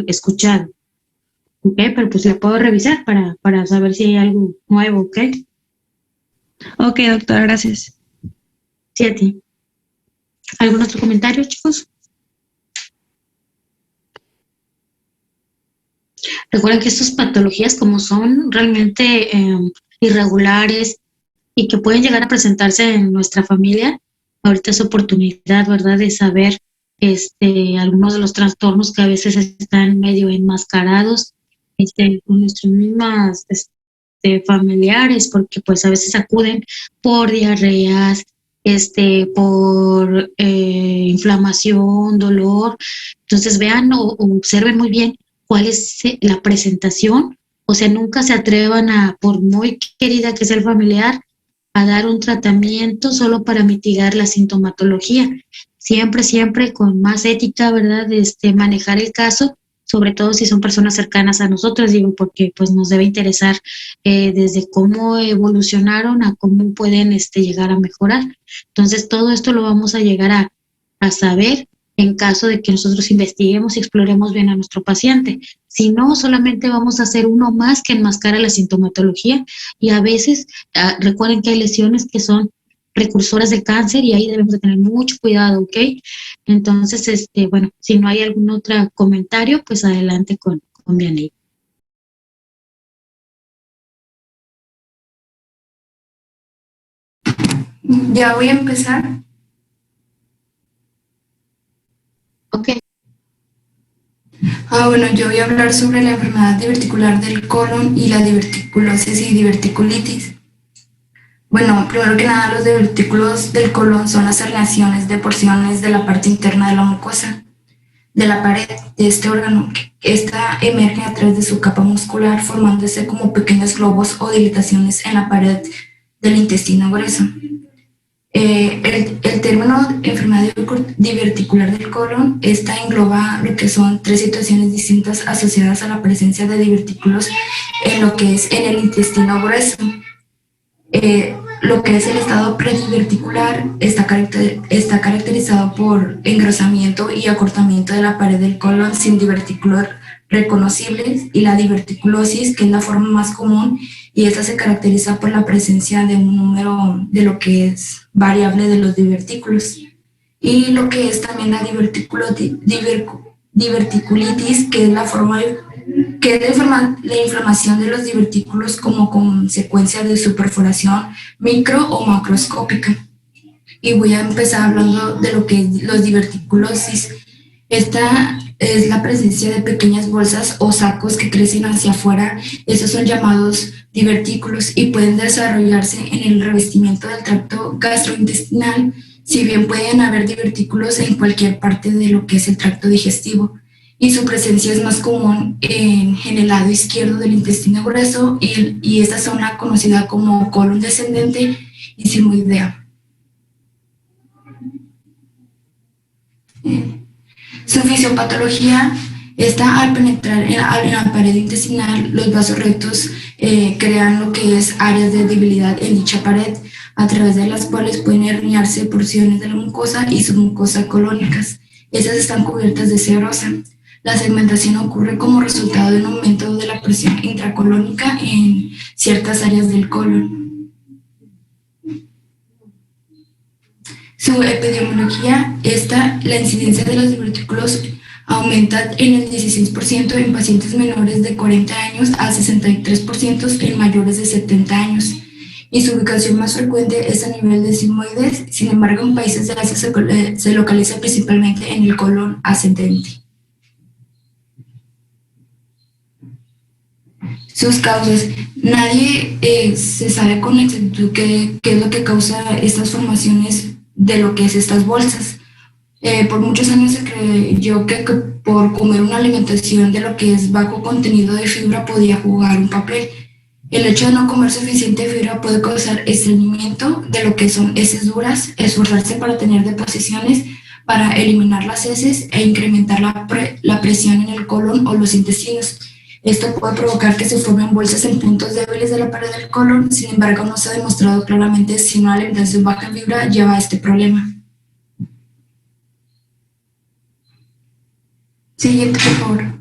E: escuchado. ¿Ok? Pero pues la puedo revisar para saber si hay algo nuevo, ¿ok?
C: Ok, doctora, gracias.
E: Sí, a ti. ¿Algún otro comentario, chicos? Recuerden que estas patologías, como son realmente irregulares y que pueden llegar a presentarse en nuestra familia, ahorita es oportunidad, ¿verdad?, de saber algunos de los trastornos que a veces están medio enmascarados con nuestras mismas familiares, porque pues a veces acuden por diarreas, por inflamación, dolor. Entonces vean o observen muy bien cuál es la presentación, o sea, nunca se atrevan por muy querida que sea el familiar, a dar un tratamiento solo para mitigar la sintomatología. Siempre con más ética, ¿verdad?, manejar el caso, sobre todo si son personas cercanas a nosotros, digo, porque pues nos debe interesar desde cómo evolucionaron a cómo pueden llegar a mejorar. Entonces, todo esto lo vamos a llegar a saber en caso de que nosotros investiguemos y exploremos bien a nuestro paciente. Si no, solamente vamos a hacer uno más que enmascara la sintomatología, y a veces, recuerden que hay lesiones que son precursoras de cáncer y ahí debemos de tener mucho cuidado, ¿ok? Entonces, bueno, si no hay algún otro comentario, pues adelante con Vianney.
G: Ya voy a empezar.
E: Ok.
G: Bueno, yo voy a hablar sobre la enfermedad diverticular del colon y la diverticulosis y diverticulitis. Bueno, primero que nada, los divertículos del colon son las herniaciones de porciones de la parte interna de la mucosa de la pared de este órgano. Esta emerge a través de su capa muscular, formándose como pequeños globos o dilataciones en la pared del intestino grueso. El término enfermedad diverticular del colon, esta engloba lo que son 3 situaciones distintas asociadas a la presencia de divertículos en lo que es en el intestino grueso. Lo que es el estado prediverticular está caracterizado por engrosamiento y acortamiento de la pared del colon sin divertículos reconocibles, y la diverticulosis, que es la forma más común, y esta se caracteriza por la presencia de un número de lo que es variable de los divertículos. Y lo que es también la diverticulitis, que es la inflamación de los divertículos como consecuencia de su perforación micro o macroscópica. Y voy a empezar hablando de lo que es los diverticulosis. Esta es la presencia de pequeñas bolsas o sacos que crecen hacia afuera. Estos son llamados divertículos y pueden desarrollarse en el revestimiento del tracto gastrointestinal, si bien pueden haber divertículos en cualquier parte de lo que es el tracto digestivo. Y su presencia es más común en el lado izquierdo del intestino grueso, y esta zona conocida como colon descendente y sigmoidea. Su fisiopatología está al penetrar en la pared intestinal. Los vasos rectos crean lo que es áreas de debilidad en dicha pared, a través de las cuales pueden herniarse porciones de la mucosa y submucosa colónicas. Estas están cubiertas de serosa. La segmentación ocurre como resultado de un aumento de la presión intracolónica en ciertas áreas del colon. Su epidemiología, la incidencia de los divertículos aumenta en el 16% en pacientes menores de 40 años a 63% en mayores de 70 años. y su ubicación más frecuente es a nivel de sigmoides. Sin embargo, en países de Asia se localiza principalmente en el colon ascendente. Sus causas. Nadie se sabe con exactitud qué es lo que causa estas formaciones de lo que es estas bolsas. Por muchos años se creyó que por comer una alimentación de lo que es bajo contenido de fibra podía jugar un papel. El hecho de no comer suficiente fibra puede causar estreñimiento de lo que son heces duras, esforzarse para tener deposiciones, para eliminar las heces e incrementar la presión en el colon o los intestinos. Esto puede provocar que se formen bolsas en puntos débiles de la pared del colon. Sin embargo, no se ha demostrado claramente si una alimentación baja en fibra lleva a este problema. Siguiente, por favor.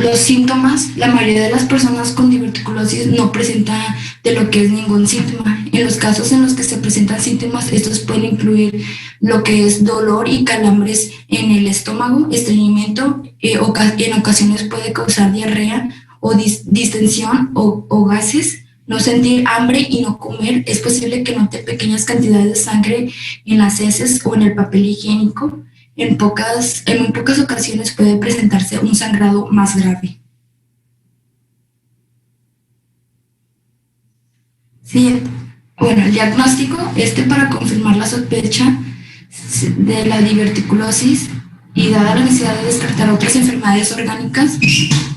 G: Los síntomas, la mayoría de las personas con diverticulosis no presenta de lo que es ningún síntoma. En los casos en los que se presentan síntomas, estos pueden incluir lo que es dolor y calambres en el estómago, estreñimiento, en ocasiones puede causar diarrea o distensión o gases, no sentir hambre y no comer. Es posible que note pequeñas cantidades de sangre en las heces o en el papel higiénico. En muy pocas ocasiones puede presentarse un sangrado más grave. Siguiente. Bueno, el diagnóstico, para confirmar la sospecha de la diverticulosis y dada la necesidad de descartar otras enfermedades orgánicas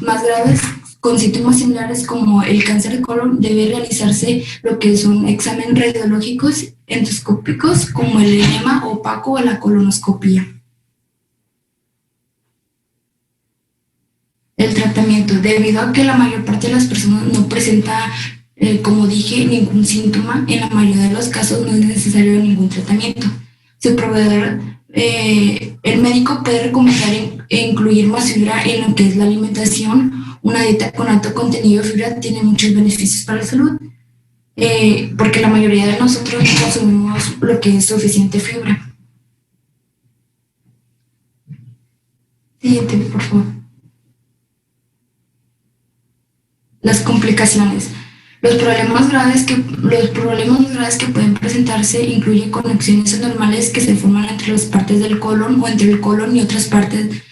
G: más graves con síntomas similares como el cáncer de colon, debe realizarse lo que son exámenes radiológicos endoscópicos como el enema opaco o la colonoscopia. El tratamiento, debido a que la mayor parte de las personas no presenta, como dije, ningún síntoma, en la mayoría de los casos no es necesario ningún tratamiento. Su proveedor, el médico puede recomendar incluir más fibra en lo que es la alimentación. Una dieta con alto contenido de fibra tiene muchos beneficios para la salud, porque la mayoría de nosotros no consumimos lo que es suficiente fibra. Siguiente, por favor. Las complicaciones. Los problemas graves que pueden presentarse incluyen conexiones anormales que se forman entre las partes del colon o entre el colon y otra parte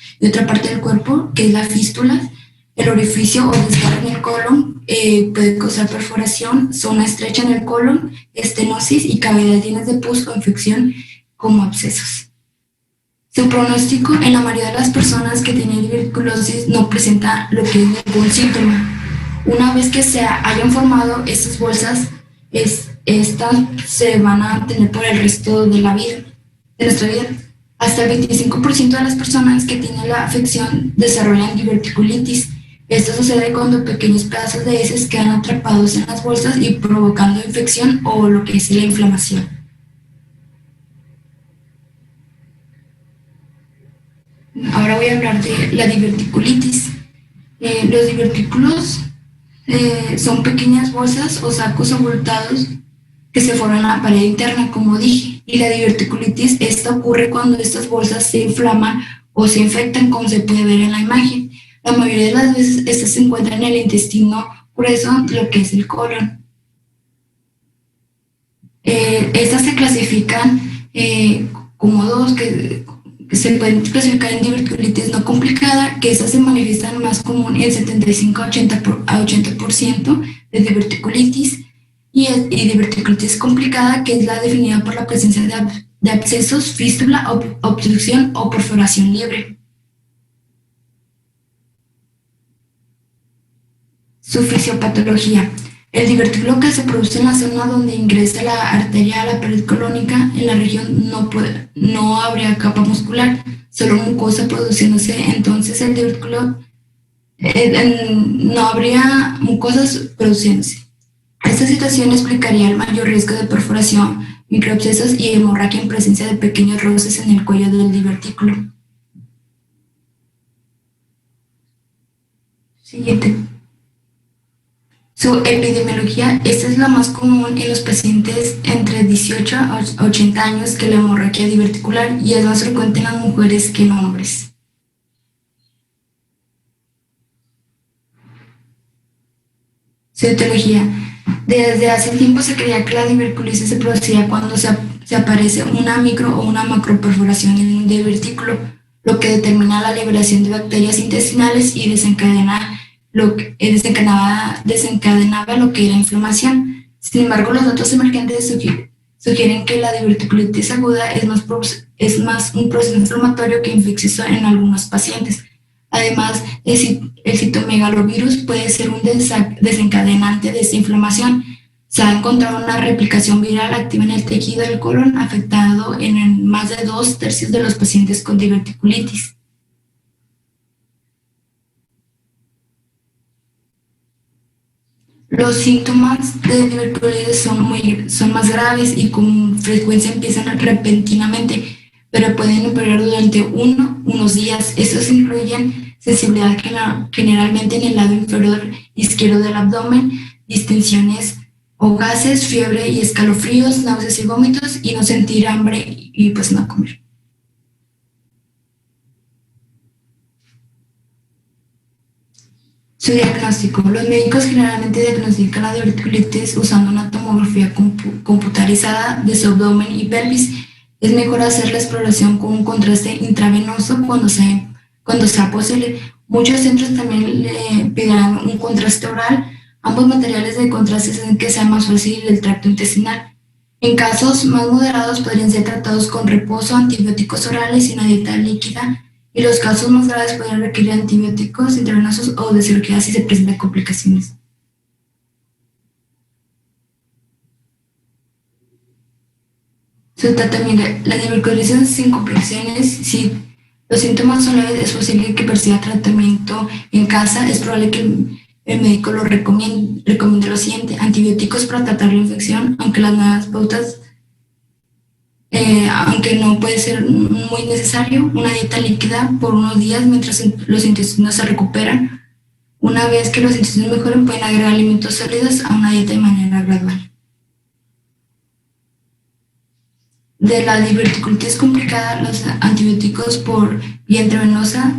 G: del cuerpo, que es la fístula. El orificio o desgarro en el colon puede causar perforación, zona estrecha en el colon, estenosis y cavidades llenas de pus o infección como abscesos. Su pronóstico en la mayoría de las personas que tienen diverticulosis no presenta lo que es ningún síntoma. Una vez que se hayan formado estas bolsas, estas se van a tener por el resto de nuestra vida. Hasta el 25% de las personas que tienen la afección desarrollan diverticulitis. Esto sucede cuando pequeños pedazos de heces quedan atrapados en las bolsas y provocando infección o lo que es la inflamación. Ahora voy a hablar de la diverticulitis. Los divertículos son pequeñas bolsas o sacos abultados que se forman en la pared interna, como dije, y la diverticulitis, ocurre cuando estas bolsas se inflaman o se infectan, como se puede ver en la imagen. La mayoría de las veces estas se encuentran en el intestino grueso, lo que es el colon. Estas se clasifican como dos, que se pueden clasificar en diverticulitis no complicada, que esas se manifiestan más común en 75 a 80% de diverticulitis, y diverticulitis complicada, que es la definida por la presencia de abscesos, fístula, obstrucción o perforación libre. Su fisiopatología. El divertículo que se produce en la zona donde ingresa la arteria a la pared colónica, en la región no habría capa muscular, solo mucosa produciéndose. Entonces el divertículo no habría mucosas produciéndose. Esta situación explicaría el mayor riesgo de perforación, microabscesos y hemorragia en presencia de pequeños roces en el cuello del divertículo. Siguiente. Su epidemiología, esta es la más común en los pacientes entre 18 a 80 años que la hemorragia diverticular, y es más frecuente en las mujeres que en hombres. Su etiología. Desde hace tiempo se creía que la diverticulitis se producía cuando se aparece una micro o una macroperforación en un divertículo, lo que determina la liberación de bacterias intestinales y desencadenaba lo que era inflamación. Sin embargo, los datos emergentes sugieren que la diverticulitis aguda es más un proceso inflamatorio que infeccioso en algunos pacientes. Además, el citomegalovirus puede ser un desencadenante de esta inflamación. Se ha encontrado una replicación viral activa en el tejido del colon afectado en más de 2/3 de los pacientes con diverticulitis. Los síntomas de diverticulitis son más graves y con frecuencia empiezan repentinamente, pero pueden empeorar durante unos días. Estos incluyen sensibilidad generalmente en el lado inferior izquierdo del abdomen, distensiones o gases, fiebre y escalofríos, náuseas y vómitos, y no sentir hambre y pues no comer. Su diagnóstico. Los médicos generalmente diagnostican la diverticulitis usando una tomografía computarizada de su abdomen y pelvis. Es mejor hacer la exploración con un contraste intravenoso cuando sea posible. Muchos centros también le pedirán un contraste oral. Ambos materiales de contraste hacen que sea más fácil el tracto intestinal. En casos más moderados podrían ser tratados con reposo, antibióticos orales y una dieta líquida. Y los casos más graves podrían requerir antibióticos intravenosos o de cirugía si se presentan complicaciones. Su tratamiento. La diverticulitis sin complicaciones. Si los síntomas son leves, es posible que persiga tratamiento en casa. Es probable que el médico lo recomiende lo siguiente: antibióticos para tratar la infección, aunque las nuevas pautas, aunque no puede ser muy necesario, una dieta líquida por unos días mientras los intestinos se recuperan. Una vez que los intestinos mejoren, pueden agregar alimentos sólidos a una dieta de manera gradual. De la diverticulitis complicada, los antibióticos por vía intravenosa.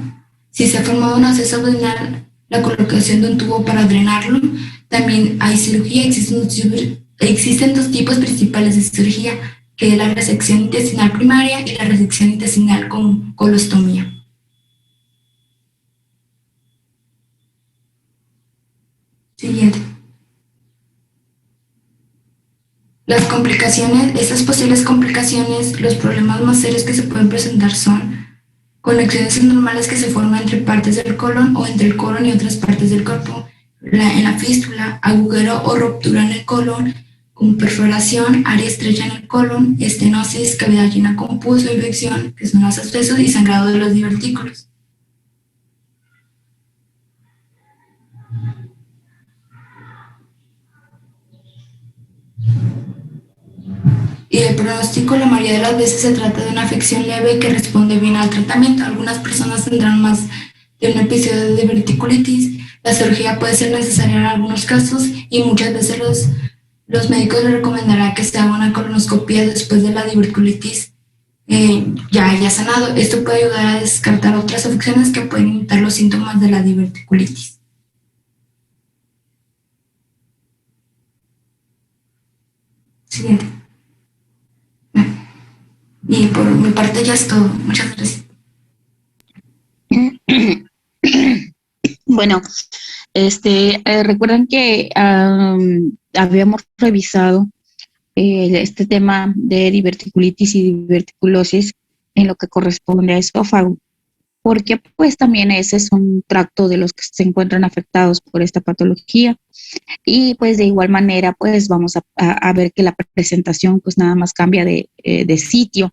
G: Si se ha formado un absceso abdominal, la colocación de un tubo para drenarlo. También hay cirugía. Existen dos tipos principales de cirugía, que es la resección intestinal primaria y la resección intestinal con colostomía. Siguiente. Las complicaciones, estas posibles complicaciones, los problemas más serios que se pueden presentar son conexiones anormales que se forman entre partes del colon o entre el colon y otras partes del cuerpo, en la fístula, agujero o ruptura en el colon, con perforación, área estrecha en el colon, estenosis, cavidad llena con pus o infección, que son los abscesos, y sangrado de los divertículos. Y el pronóstico, la mayoría de las veces se trata de una afección leve que responde bien al tratamiento. Algunas personas tendrán más de un episodio de diverticulitis. La cirugía puede ser necesaria en algunos casos y muchas veces los médicos les recomendarán que se haga una colonoscopia después de la diverticulitis ya haya sanado. Esto puede ayudar a descartar otras afecciones que pueden imitar los síntomas de la diverticulitis. Siguiente. Y por mi parte ya es todo. Muchas gracias.
E: Bueno, recuerdan que habíamos revisado este tema de diverticulitis y diverticulosis en lo que corresponde a esófago, porque pues también ese es un tracto de los que se encuentran afectados por esta patología. Y pues de igual manera pues vamos a ver que la presentación pues nada más cambia de sitio,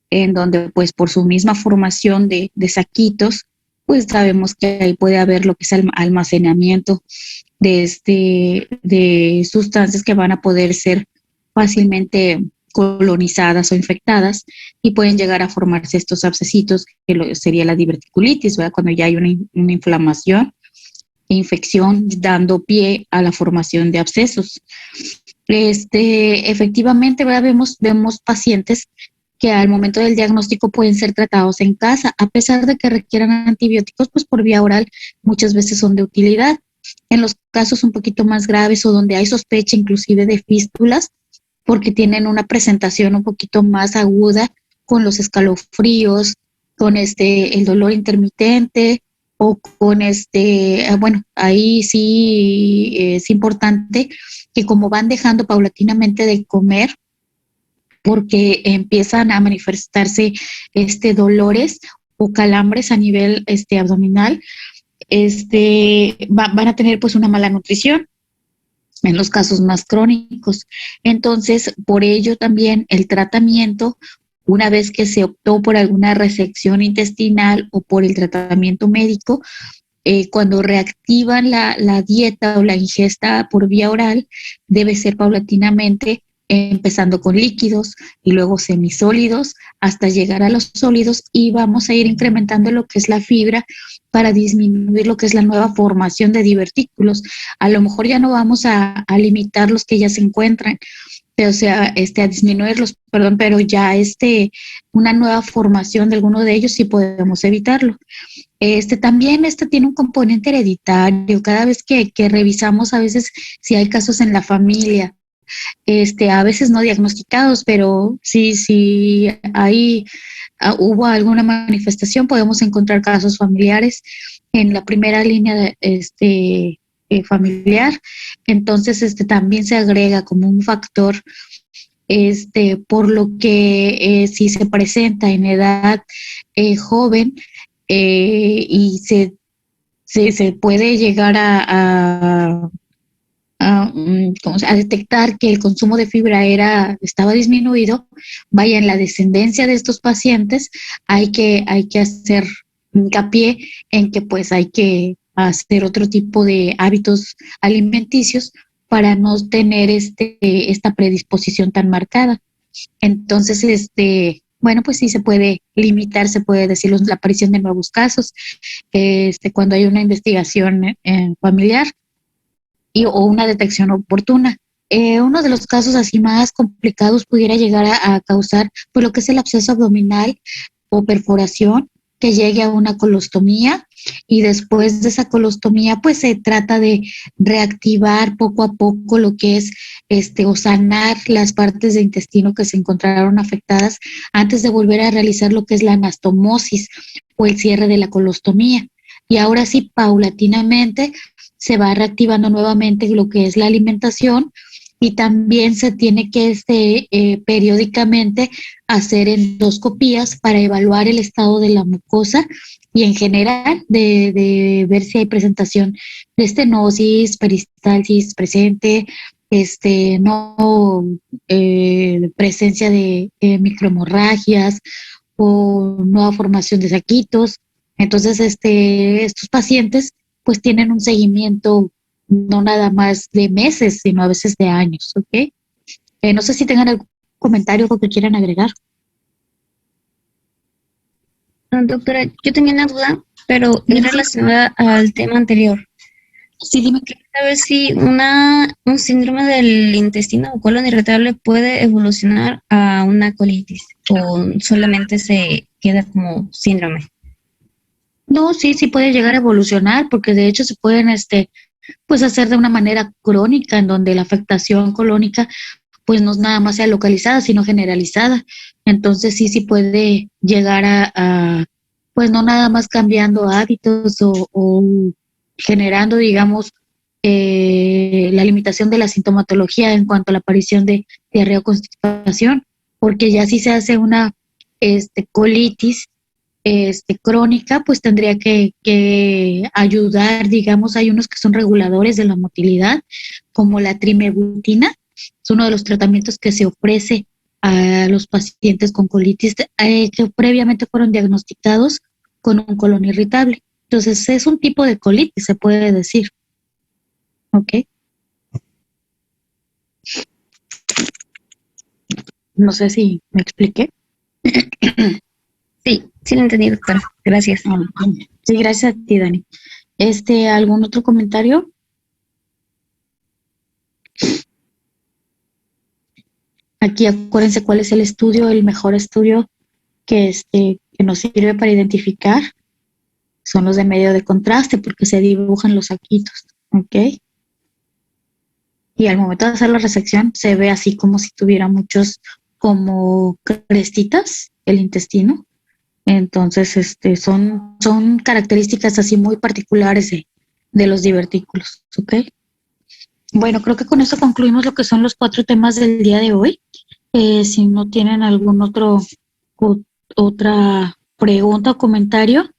E: en donde pues por su misma formación de saquitos pues sabemos que ahí puede haber lo que es el almacenamiento de sustancias que van a poder ser fácilmente colonizadas o infectadas y pueden llegar a formarse estos abscesitos, que sería la diverticulitis, ¿verdad? Cuando ya hay una inflamación e infección dando pie a la formación de abscesos. Efectivamente, ¿verdad? Vemos pacientes que al momento del diagnóstico pueden ser tratados en casa, a pesar de que requieran antibióticos, pues por vía oral muchas veces son de utilidad.
B: en los casos un poquito más graves o donde hay sospecha inclusive de fístulas, porque tienen una presentación un poquito más aguda con los escalofríos, con el dolor intermitente o con bueno, ahí sí es importante que como van dejando paulatinamente de comer, porque empiezan a manifestarse dolores o calambres a nivel abdominal, van a tener pues una mala nutrición en los casos más crónicos. Entonces, por ello también el tratamiento, una vez que se optó por alguna resección intestinal o por el tratamiento médico, cuando reactivan la dieta o la ingesta por vía oral, debe ser paulatinamente, empezando con líquidos y luego semisólidos hasta llegar a los sólidos, y vamos a ir incrementando lo que es la fibra para disminuir lo que es la nueva formación de divertículos. A lo mejor ya no vamos a limitar los que ya se encuentran, o sea, a disminuirlos, perdón, pero ya una nueva formación de alguno de ellos sí podemos evitarlo. También tiene un componente hereditario. Cada vez que revisamos, a veces si hay casos en la familia, a veces no diagnosticados, pero si hay hubo alguna manifestación, podemos encontrar casos familiares en la primera línea de familiar. Entonces también se agrega como un factor, por lo que si se presenta en edad joven, y se puede llegar a detectar que el consumo de fibra estaba disminuido, vaya, en la descendencia de estos pacientes hay que hacer hincapié en que pues hay que hacer otro tipo de hábitos alimenticios para no tener esta predisposición tan marcada. Entonces, bueno, pues sí se puede limitar, se puede decir, la aparición de nuevos casos, cuando hay una investigación familiar o una detección oportuna. Uno de los casos así más complicados pudiera llegar a causar pues lo que es el absceso abdominal o perforación que llegue a una colostomía, y después de esa colostomía pues se trata de reactivar poco a poco lo que es o sanar las partes de intestino que se encontraron afectadas antes de volver a realizar lo que es la anastomosis o el cierre de la colostomía. Y ahora sí, paulatinamente se va reactivando nuevamente lo que es la alimentación, y también se tiene que periódicamente hacer endoscopías para evaluar el estado de la mucosa y en general de ver si hay presentación de estenosis, peristalsis presente, presencia de microhemorragias o nueva formación de saquitos. Entonces, estos pacientes pues tienen un seguimiento no nada más de meses, sino a veces de años, ¿ok? No sé si tengan algún comentario o que quieran agregar.
I: Doctora, yo tenía una duda, pero es relacionada al tema anterior.
B: Sí, dime.
I: Quería saber si un síndrome del intestino o colon irritable puede evolucionar a una colitis o solamente se queda como síndrome.
B: No, sí puede llegar a evolucionar, porque de hecho se pueden pues hacer de una manera crónica, en donde la afectación colónica pues no nada más sea localizada, sino generalizada. Entonces sí puede llegar a pues no nada más cambiando hábitos o generando, digamos, la limitación de la sintomatología en cuanto a la aparición de diarrea o constipación, porque ya si se hace una colitis crónica, pues tendría que ayudar, digamos, hay unos que son reguladores de la motilidad, como la trimebutina, es uno de los tratamientos que se ofrece a los pacientes con colitis que previamente fueron diagnosticados con un colon irritable. Entonces es un tipo de colitis, se puede decir. ¿Ok? No sé si me expliqué.
I: Sí, lo entendí, doctora. Gracias.
B: Sí, gracias a ti, Dani. ¿Algún otro comentario? Aquí acuérdense cuál es el estudio, el mejor estudio que nos sirve para identificar. Son los de medio de contraste, porque se dibujan los saquitos.
E: Ok. Y al momento de hacer la resección se ve así como si tuviera muchos como crestitas el intestino. Entonces, son características así muy particulares de los divertículos, ¿ok? Bueno, creo que con esto concluimos lo que son los 4 temas del día de hoy. Si no tienen algún otra pregunta o comentario,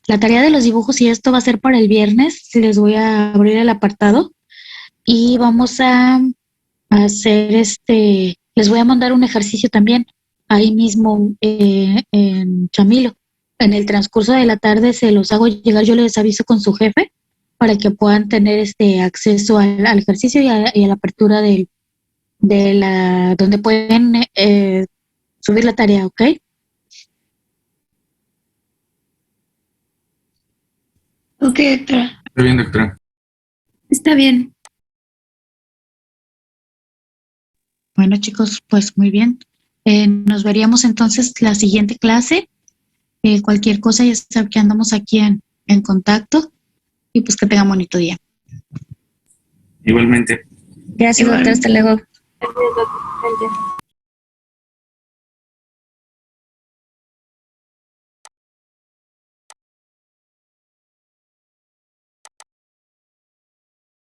E: la tarea de los dibujos y esto va a ser para el viernes. Les voy a abrir el apartado y vamos a hacer les voy a mandar un ejercicio también ahí mismo en Chamilo. En el transcurso de la tarde se los hago llegar, yo les aviso con su jefe para que puedan tener acceso al ejercicio y a la apertura donde pueden subir la tarea, ¿ok?
H: Ok, doctora.
D: Está bien, doctora.
H: Está bien.
E: Bueno, chicos, pues muy bien. Nos veríamos entonces la siguiente clase. Cualquier cosa, ya saben que andamos aquí en contacto y pues que tengan bonito día.
D: Igualmente.
I: Gracias, doctora. Hasta luego.
G: Gracias, doctor.